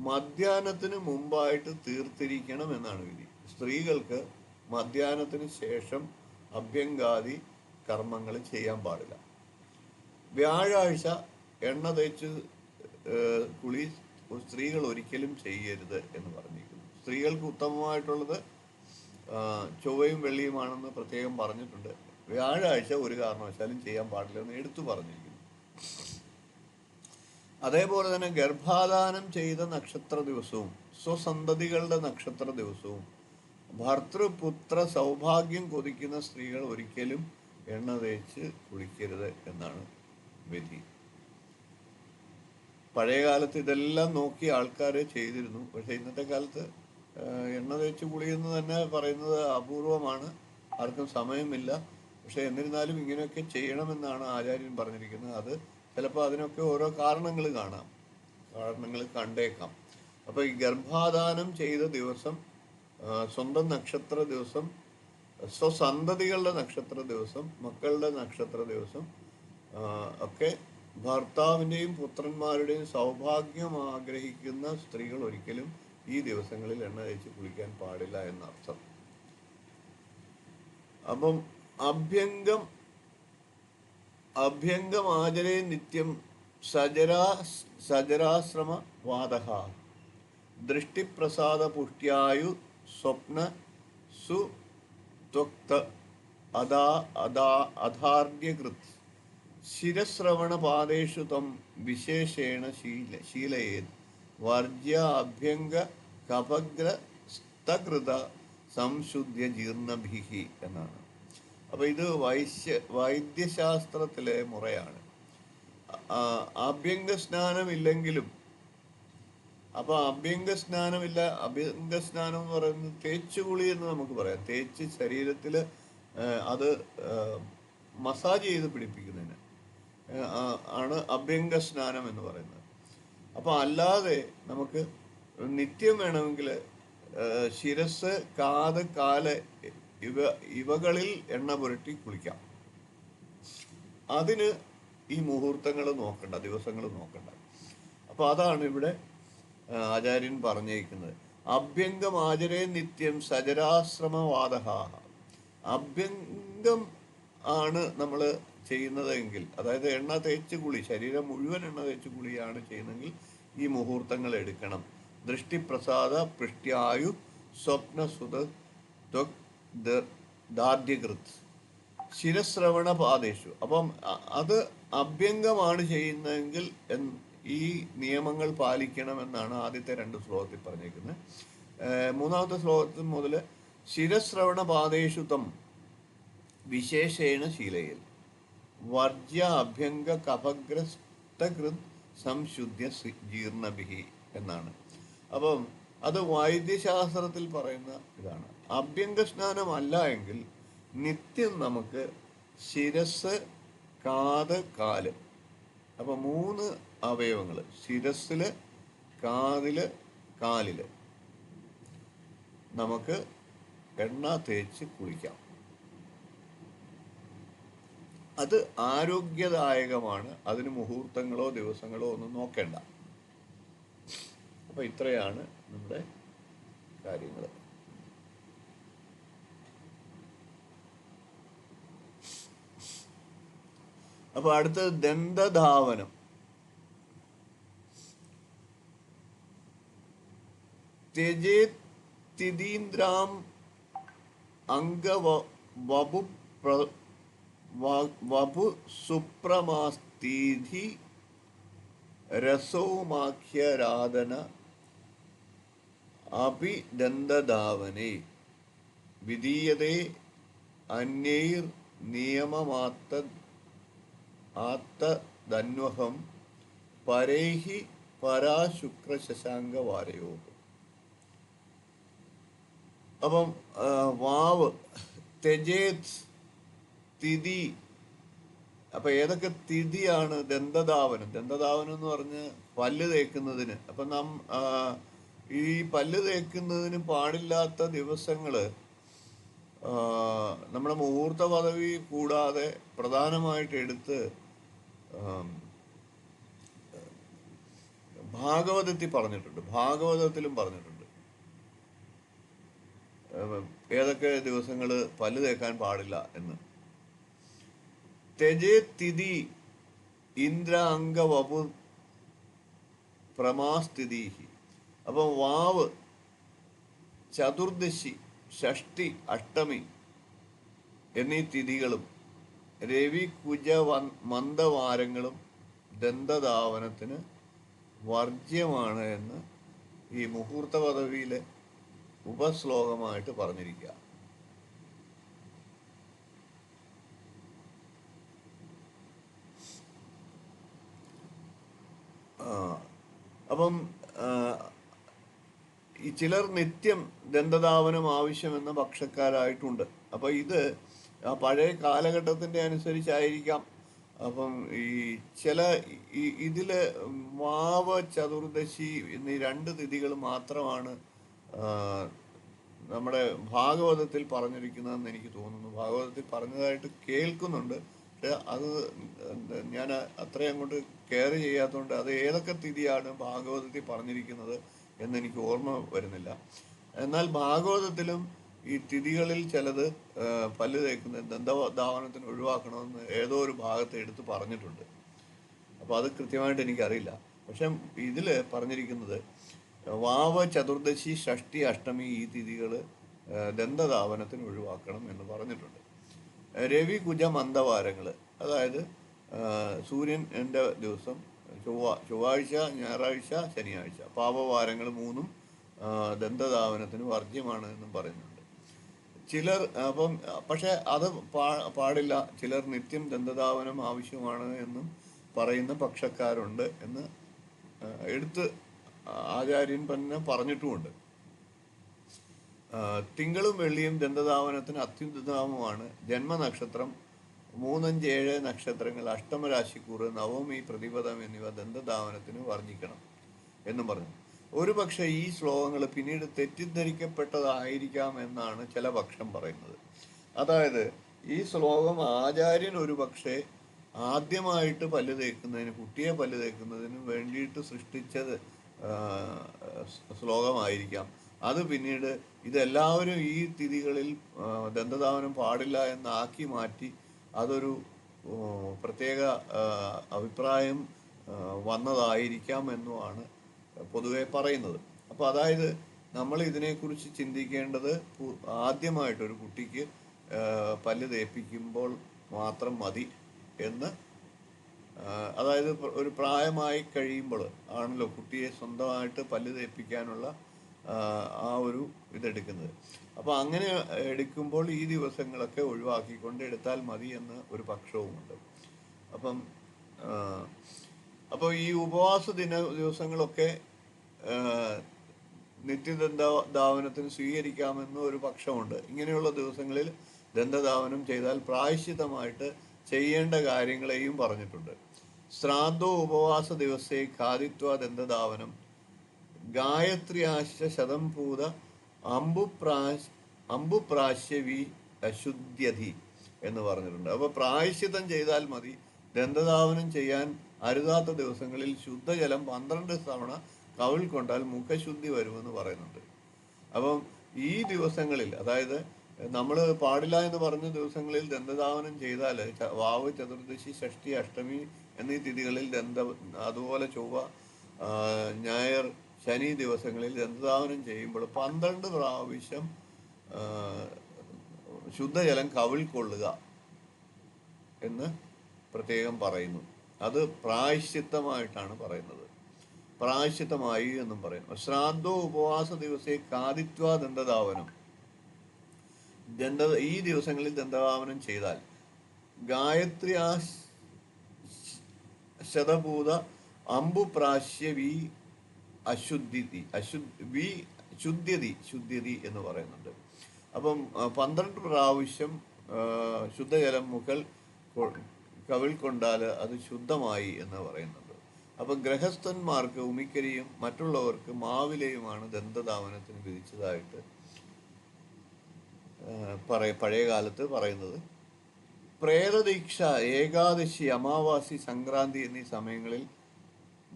മധ്യാഹ്നത്തിന് മുമ്പായിട്ട് തീർത്തിരിക്കണം എന്നാണ് വിധി. സ്ത്രീകൾക്ക് മധ്യാഹ്നത്തിന് ശേഷം അഭ്യംഗാദി കർമ്മങ്ങൾ ചെയ്യാൻ പാടില്ല. വ്യാഴാഴ്ച എണ്ണ തേച്ച് കുളി സ്ത്രീകൾ ഒരിക്കലും ചെയ്യരുത് എന്ന് പറഞ്ഞിരിക്കുന്നു. സ്ത്രീകൾക്ക് ഉത്തമമായിട്ടുള്ളത് ചൊവ്വയും വെള്ളിയുമാണെന്ന് പ്രത്യേകം പറഞ്ഞിട്ടുണ്ട്. വ്യാഴാഴ്ച ഒരു കാരണവശാലും ചെയ്യാൻ പാടില്ല എന്ന് എടുത്തു പറഞ്ഞിരിക്കുന്നു. അതേപോലെ തന്നെ ഗർഭാധാനം ചെയ്ത നക്ഷത്ര ദിവസവും സ്വസന്തതികളുടെ നക്ഷത്ര ദിവസവും ഭർത്തൃപുത്ര സൗഭാഗ്യം കൊതിക്കുന്ന സ്ത്രീകൾ ഒരിക്കലും എണ്ണ തേച്ച് കുളിക്കരുത് എന്നാണ് വിധി. പഴയ കാലത്ത് ഇതെല്ലാം നോക്കി ആൾക്കാർ ചെയ്തിരുന്നു. പക്ഷെ ഇന്നത്തെ കാലത്ത് എണ്ണ തേച്ച് കുളിയെന്ന് തന്നെ പറയുന്നത് അപൂർവമാണ്, ആർക്കും സമയമില്ല. പക്ഷെ എന്നിരുന്നാലും ഇങ്ങനെയൊക്കെ ചെയ്യണമെന്നാണ് ആചാര്യൻ പറഞ്ഞിരിക്കുന്നത്. അത് ചിലപ്പോൾ അതിനൊക്കെ ഓരോ കാരണങ്ങൾ കണ്ടേക്കാം. അപ്പോൾ ഈ ഗർഭാധാനം ചെയ്ത ദിവസം, സ്വന്തം നക്ഷത്ര ദിവസം, സ്വസന്തതികളുടെ നക്ഷത്ര ദിവസം, മക്കളുടെ നക്ഷത്ര ദിവസം ഒക്കെ ഭർത്താവിൻ്റെയും പുത്രന്മാരുടെയും സൗഭാഗ്യം ആഗ്രഹിക്കുന്ന സ്ത്രീകൾ ഒരിക്കലും ഈ ദിവസങ്ങളിൽ എണ്ണ തേച്ച് കുളിക്കാൻ പാടില്ല എന്നർത്ഥം. അപ്പം അഭ്യംഗം ആചരേ നിത്യം സജരാശ്രമ വാദഹ ദൃഷ്ടിപ്രസാദ പുഷ്ട്യായു സ്വപ്ന സുത്വക്ത അധാർഢ്യകൃത് ശിരശ്രവണ പാദേഷു തം വിശേഷേണ ശീലയേത് വർജ്യ അഭ്യംഗ കപഗ്ര സ്തകൃത സംശുദ്ധ്യ ജീർണഭിഹി എന്നാണ്. അപ്പൊ ഇത് വൈദ്യശാസ്ത്രത്തിലെ മുറയാണ്. അഭ്യംഗ സ്നാനമില്ലെങ്കിലും, അപ്പൊ അഭ്യംഗ സ്നാനമില്ല, അഭ്യംഗ സ്നാനം എന്ന് പറയുന്നത് തേച്ചുകുളി എന്ന് നമുക്ക് പറയാം. തേച്ച് ശരീരത്തിൽ അത് മസാജ് ചെയ്ത് പിടിപ്പിക്കുന്നതിന് ആണ് അഭ്യംഗ സ്നാനം എന്ന് പറയുന്നത്. അപ്പൊ അല്ലാതെ നമുക്ക് നിത്യം വേണമെങ്കിൽ ശിരസ്, കാത്, കാല് ഇവകളിൽ എണ്ണ പുരട്ടി കുളിക്കാം. അതിന് ഈ മുഹൂർത്തങ്ങൾ നോക്കണ്ട, ദിവസങ്ങൾ നോക്കണ്ട. അപ്പൊ അതാണ് ഇവിടെ ആചാര്യൻ പറഞ്ഞേക്കുന്നത്. അഭ്യംഗം ആചരേ നിത്യം സചരാശ്രമവാദഹ. അഭ്യംഗം ആണ് നമ്മൾ ചെയ്യുന്നതെങ്കിൽ, അതായത് എണ്ണ തേച്ച് കുളി, ശരീരം മുഴുവൻ എണ്ണ തേച്ച് കുളിയാണ് ചെയ്യുന്നതെങ്കിൽ ഈ മുഹൂർത്തങ്ങൾ എടുക്കണം. ദൃഷ്ടിപ്രസാദ പൃഷ്ട്യായു സ്വപ്നസുത ദാർഢ്യകൃത് ശിരശ്രവണ പാദേശു. അപ്പം അത് അഭ്യംഗമാണ് ചെയ്യുന്നതെങ്കിൽ ഈ നിയമങ്ങൾ പാലിക്കണമെന്നാണ് ആദ്യത്തെ 2 ശ്ലോകത്തിൽ പറഞ്ഞേക്കുന്നത്. മൂന്നാമത്തെ ശ്ലോകത്തിൽ മുതൽ ശിരശ്രവണ പാദേശു തം വിശേഷേണ ശീലയിൽ വർജ്യ അഭ്യംഗ കഫഗ്രസ്തകൃത് സംശുദ്ധ്യ ജീർണഭിഹി എന്നാണ്. അപ്പം അത് വൈദ്യശാസ്ത്രത്തിൽ പറയുന്ന ഇതാണ്. അഭ്യംഗ സ്നാനം അല്ല എങ്കിൽ നിത്യം നമുക്ക് ശിരസ്, കാത്, കാല്, അപ്പൊ 3 അവയവങ്ങൾ ശിരസില്, കാതില്, കാലില് നമുക്ക് എണ്ണ തേച്ച് കുളിക്കാം. അത് ആരോഗ്യദായകമാണ്. അതിന് മുഹൂർത്തങ്ങളോ ദിവസങ്ങളോ ഒന്നും നോക്കേണ്ട. അപ്പൊ ഇത്രയാണ് നമ്മുടെ കാര്യങ്ങൾ. അപ്പൊ അടുത്തത് ദന്തധാവനം. ത്യജേത്തിദീന്ദ്രാം വപു സുപ്രമാസ്തീധി രസോമാഖ്യരാധന അഭിദന്തധാവനേ വിധീയതേ അന്യൈർ നിയമമാത്തദന്വഹം പരൈഹി പരാശുക്ര ശശാങ്ക വാരയോ. അപ്പം വാവ് തെജേത് തിഥി. അപ്പൊ ഏതൊക്കെ തിഥിയാണ്? ദന്തധാവനം. ദന്തധാവനം എന്ന് പറഞ്ഞ് പല്ല് തേക്കുന്നതിന്. അപ്പൊ ഈ പല്ല് തേക്കുന്നതിന് പാടില്ലാത്ത ദിവസങ്ങള് നമ്മുടെ മുഹൂർത്ത പദവി കൂടാതെ പ്രധാനമായിട്ട് എടുത്ത് ഭാഗവതത്തിൽ പറഞ്ഞിട്ടുണ്ട്, ഭാഗവതത്തിലും പറഞ്ഞിട്ടുണ്ട് ഏതൊക്കെ ദിവസങ്ങൾ പല്ല് തേക്കാൻ പാടില്ല എന്ന്. തെജേ തിഥി ഇന്ദ്ര അംഗ വപു പ്രമാസ്ഥിതി. അപ്പം വാവ് ചതുർദശി, ഷഷ്ടി, അഷ്ടമി എന്നീ തിഥികളും രവി കുജ മന്ദവാരങ്ങളും ദന്തധാവനത്തിന് വർജ്യമാണ് എന്ന് ഈ മുഹൂർത്ത പദവിയിലെ ഉപശ്ലോകമായിട്ട് പറഞ്ഞിരിക്കുക. അപ്പം ഈ ചിലർ നിത്യം ദന്തധാവനം ആവശ്യമെന്ന പക്ഷക്കാരായിട്ടുണ്ട്. അപ്പൊ ഇത് ആ പഴയ കാലഘട്ടത്തിന്റെ അനുസരിച്ചായിരിക്കാം. അപ്പം ഈ ചില ഇതില് വാവ ചതുർദശി എന്നീ 2 തിഥികൾ മാത്രമാണ് നമ്മുടെ ഭാഗവതത്തിൽ പറഞ്ഞിരിക്കുന്നതെന്ന് എനിക്ക് തോന്നുന്നു. ഭാഗവതത്തിൽ പറഞ്ഞതായിട്ട് കേൾക്കുന്നുണ്ട്. പക്ഷെ അത് ഞാൻ അത്രയും അങ്ങോട്ട് കെയർ ചെയ്യാത്തതുകൊണ്ട് അത് ഏതൊക്കെ തിഥിയാണ് ഭാഗവതത്തിൽ പറഞ്ഞിരിക്കുന്നത് എന്നെനിക്ക് ഓർമ്മ വരുന്നില്ല. എന്നാൽ ഭാഗവതത്തിലും ഈ തിഥികളിൽ ചിലത് പല്ല് തേക്കുന്ന ദന്തധാവനത്തിന് ഒഴിവാക്കണമെന്ന് ഏതോ ഒരു ഭാഗത്ത് എടുത്ത് പറഞ്ഞിട്ടുണ്ട്. അപ്പോൾ അത് കൃത്യമായിട്ട് എനിക്കറിയില്ല. പക്ഷെ ഇതിൽ പറഞ്ഞിരിക്കുന്നത് വാവ ചതുർദശി, ഷഷ്ടി, അഷ്ടമി ഈ തിഥികൾ ദന്തധാവനത്തിന് ഒഴിവാക്കണം എന്ന് പറഞ്ഞിട്ടുണ്ട്. രവി കുജ മന്ദവാരങ്ങൾ, അതായത് സൂര്യൻ്റെ ദിവസം ചൊവ്വാഴ്ച, ഞായറാഴ്ച, ശനിയാഴ്ച, പാപവാരങ്ങൾ 3 ദന്തധാവനത്തിന് വർജ്യമാണ് എന്നും പറയുന്നുണ്ട് ചിലർ. പക്ഷെ അത് പാടില്ല. ചിലർ നിത്യം ദന്തധാവനം ആവശ്യമാണ് എന്നും പറയുന്ന പക്ഷക്കാരുണ്ട് എന്ന് എടുത്ത് ആചാര്യൻ തന്നെ പറഞ്ഞിട്ടുമുണ്ട്. തിങ്കളും വെള്ളിയും ദന്തധാവനത്തിന് അത്യുത്തമമാണ്. ജന്മനക്ഷത്രം 3, 5, 7 നക്ഷത്രങ്ങൾ, അഷ്ടമരാശിക്കൂറ്, നവമി, പ്രതിപദം എന്നിവ ദന്തധാവനത്തിന് വർജിക്കണം എന്നും പറഞ്ഞു. ഒരു പക്ഷേ ഈ ശ്ലോകങ്ങൾ പിന്നീട് തെറ്റിദ്ധരിക്കപ്പെട്ടതായിരിക്കാം എന്നാണ് ചില പക്ഷം പറയുന്നത്. അതായത് ഈ ശ്ലോകം ആചാര്യൻ ഒരു പക്ഷേ ആദ്യമായിട്ട് പല്ല് തേക്കുന്നതിന്, കുട്ടിയെ പല്ല് തേക്കുന്നതിന് വേണ്ടിയിട്ട് സൃഷ്ടിച്ചത് ശ്ലോകമായിരിക്കാം. അത് പിന്നീട് ഇതെല്ലാവരും ഈ തിഥികളിൽ ദന്തധാവനം പാടില്ല എന്നാക്കി മാറ്റി അതൊരു പ്രത്യേക അഭിപ്രായം വന്നതായിരിക്കാം എന്നുമാണ് പൊതുവെ പറയുന്നത്. അപ്പോൾ അതായത് നമ്മൾ ഇതിനെക്കുറിച്ച് ചിന്തിക്കേണ്ടത് ആദ്യമായിട്ടൊരു കുട്ടിക്ക് പല്ല് തേപ്പിക്കുമ്പോൾ മാത്രം മതി എന്ന്, അതായത് ഒരു പ്രായമായി കഴിയുമ്പോൾ ആണല്ലോ കുട്ടിയെ സ്വന്തമായിട്ട് പല്ല് തേപ്പിക്കാനുള്ള ആ ഒരു ഇതെടുക്കുന്നത്. അപ്പോൾ അങ്ങനെ എടുക്കുമ്പോൾ ഈ ദിവസങ്ങളൊക്കെ ഒഴിവാക്കിക്കൊണ്ട് എടുത്താൽ മതി എന്ന് ഒരു പക്ഷവുമുണ്ട്. അപ്പോൾ ഈ ഉപവാസ ദിവസങ്ങളൊക്കെ നിത്യദന്തധാവനത്തിന് സ്വീകരിക്കാമെന്ന് ഒരു പക്ഷമുണ്ട്. ഇങ്ങനെയുള്ള ദിവസങ്ങളിൽ ദന്തധാവനം ചെയ്താൽ പ്രായശ്ചിത്തമായിട്ട് ചെയ്യേണ്ട കാര്യങ്ങളെയും പറഞ്ഞിട്ടുണ്ട്. ശ്രാദ്ധോ ഉപവാസ ദിവസേ ഖാദിത്വ ദന്തധാവനം ഗായത്രിയാശ ശതംഭൂത അമ്പുപ്രാശ്യവി അശുദ്ധ്യധി എന്ന് പറഞ്ഞിട്ടുണ്ട്. അപ്പോൾ പ്രായശ്ചിത്തം ചെയ്താൽ മതി. ദന്തധാവനം ചെയ്യാൻ അരുതാത്ത ദിവസങ്ങളിൽ ശുദ്ധജലം 12 തവണ കവിൾ കൊണ്ടാൽ മുഖശുദ്ധി വരുമെന്ന് പറയുന്നുണ്ട്. അപ്പം ഈ ദിവസങ്ങളിൽ, അതായത് നമ്മൾ പാടില്ല എന്ന് പറഞ്ഞ ദിവസങ്ങളിൽ ദന്തധാവനം ചെയ്താൽ വാവ്, ചതുർദശി, ഷഷ്ടി, അഷ്ടമി എന്നീ തിഥികളിൽ അതുപോലെ ചൊവ്വ, ഞായർ, ശനി ദിവസങ്ങളിൽ ദന്തധാവനം ചെയ്യുമ്പോൾ 12 പ്രാവശ്യം ശുദ്ധജലം കവിൾ കൊള്ളുക എന്ന് പ്രത്യേകം പറയുന്നു. അത് പ്രായശ്ചിത്തമായിട്ടാണ് പറയുന്നത്. പ്രായശ്ചിത്തമായി എന്നും പറയുന്നു. ശ്രാദ്ധോ ഉപവാസ ദിവസേ ഖാദിത്വ ദന്തധാവനം, ഈ ദിവസങ്ങളിൽ ദന്തധാവനം ചെയ്താൽ ഗായത്രി ശതഭൂത അമ്പുപ്രാശ്യവി ശുദ്ധ്യതി എന്ന് പറയുന്നുണ്ട്. അപ്പം 12 പ്രാവശ്യം ശുദ്ധജലം കവിൾ കൊണ്ടാൽ അത് ശുദ്ധമായി എന്ന് പറയുന്നുണ്ട്. അപ്പം ഗൃഹസ്ഥന്മാർക്ക് ഉമിക്കരിയും മറ്റുള്ളവർക്ക് മാവിലയുമാണ് ദന്തധാവനത്തിന് വിധിച്ചതായിട്ട് പഴയ കാലത്ത് പറയുന്നത്. പ്രേതദീക്ഷ, ഏകാദശി, അമാവാസി, സംക്രാന്തി എന്നീ സമയങ്ങളിൽ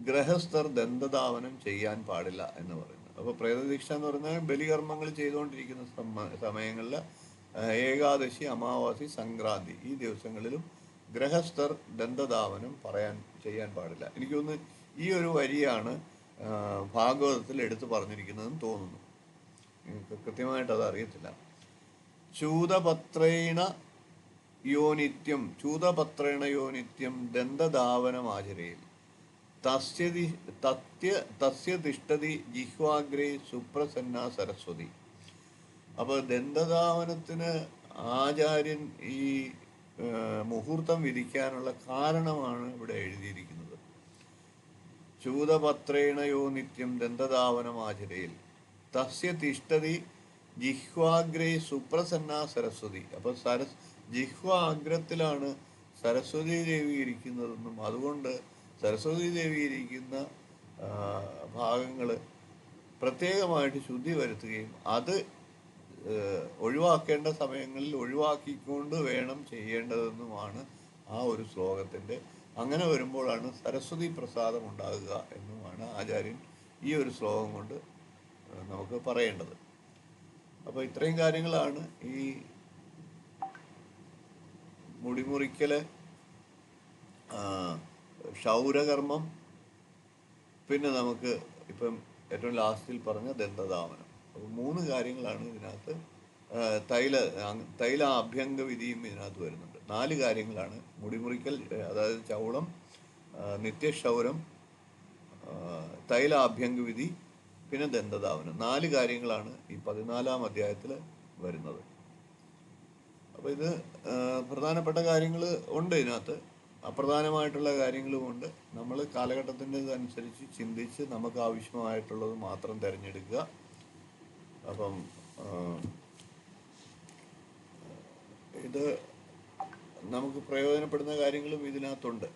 ഗൃഹസ്ഥർ ദന്തധാവനം ചെയ്യാൻ പാടില്ല എന്ന് പറയുന്നത്. അപ്പോൾ പ്രേതദീക്ഷ എന്ന് പറഞ്ഞാൽ ബലികർമ്മങ്ങൾ ചെയ്തുകൊണ്ടിരിക്കുന്ന സമയങ്ങളിൽ ഏകാദശി, അമാവാസി, സംക്രാന്തി ഈ ദിവസങ്ങളിലും ഗൃഹസ്ഥർ ദന്തധാവനം ചെയ്യാൻ പാടില്ല. എനിക്ക് തോന്നുന്നു ഈ ഒരു വരിയാണ് ഭാഗവതത്തിൽ എടുത്തു പറഞ്ഞിരിക്കുന്നതെന്ന് തോന്നുന്നു. എനിക്ക് കൃത്യമായിട്ട് അത് അറിയത്തില്ല. ചൂതപത്രേണ യോനിത്യം ദന്തധാവനമാചരയിൽ തസ്യ തിഷ്ഠതി ജിഹ്വാഗ്രേ സുപ്രസന്ന സരസ്വതി. അപ്പോൾ ദന്തധാവനത്തിന് ആചാര്യൻ ഈ മുഹൂർത്തം വിധിക്കാനുള്ള കാരണമാണ് ഇവിടെ എഴുതിയിരിക്കുന്നത്. ചൂതപത്രേണ യോനിത്യം ദന്തധാവനമാചരയിൽ തസ്യ തിഷ്ഠതി ജിഹ്വാഗ്രേ സുപ്രസന്ന സരസ്വതി. അപ്പോൾ ജിഹ്വാഗ്രത്തിലാണ് സരസ്വതി ദേവി ഇരിക്കുന്നതെന്നും അതുകൊണ്ട് സരസ്വതി ദേവി ഇരിക്കുന്ന ഭാഗങ്ങൾ പ്രത്യേകമായിട്ട് ശുദ്ധി വരുത്തുകയും അത് ഒഴിവാക്കേണ്ട സമയങ്ങളിൽ ഒഴിവാക്കിക്കൊണ്ട് വേണം ചെയ്യേണ്ടതെന്നുമാണ് ആ ഒരു ശ്ലോകത്തിൻ്റെ. അങ്ങനെ വരുമ്പോഴാണ് സരസ്വതി പ്രസാദം ഉണ്ടാകുക എന്നുമാണ് ആചാര്യൻ ഈ ഒരു ശ്ലോകം കൊണ്ട് നമുക്ക് പറയേണ്ടത്. അപ്പോൾ ഇത്രയും കാര്യങ്ങളാണ് ഈ മുടിമുറിക്കല്, ക്ഷൗരകർമ്മം, പിന്നെ നമുക്ക് ഇപ്പം ഏറ്റവും ലാസ്റ്റിൽ പറഞ്ഞ ദന്തധാവനം. അപ്പോൾ 3 കാര്യങ്ങളാണ് ഇതിനകത്ത്. തൈല അഭ്യംഗ വിധിയും ഇതിനകത്ത് വരുന്നുണ്ട്. 4 കാര്യങ്ങളാണ് മുടിമുറിക്കൽ, അതായത് ചൗളം, നിത്യക്ഷൗരം, തൈല അഭ്യംഗ വിധി, പിന്നെ ദന്തധാവനം. 4 കാര്യങ്ങളാണ് ഈ 14-ാം അധ്യായത്തിൽ വരുന്നത്. അപ്പോൾ ഇത് പ്രധാനപ്പെട്ട കാര്യങ്ങൾ ഉണ്ട് ഇതിനകത്ത്. അപ്രധാനമായിട്ടുള്ള കാര്യങ്ങളുമുണ്ട്. നമ്മൾ കാലഘട്ടത്തിൻ്റെ അനുസരിച്ച് ചിന്തിച്ച് നമുക്ക് ആവശ്യമായിട്ടുള്ളത് മാത്രം തിരഞ്ഞെടുക്കുക. അപ്പം ഇത് നമുക്ക് പ്രയോജനപ്പെടുന്ന കാര്യങ്ങളും ഇതിനകത്തുണ്ട്.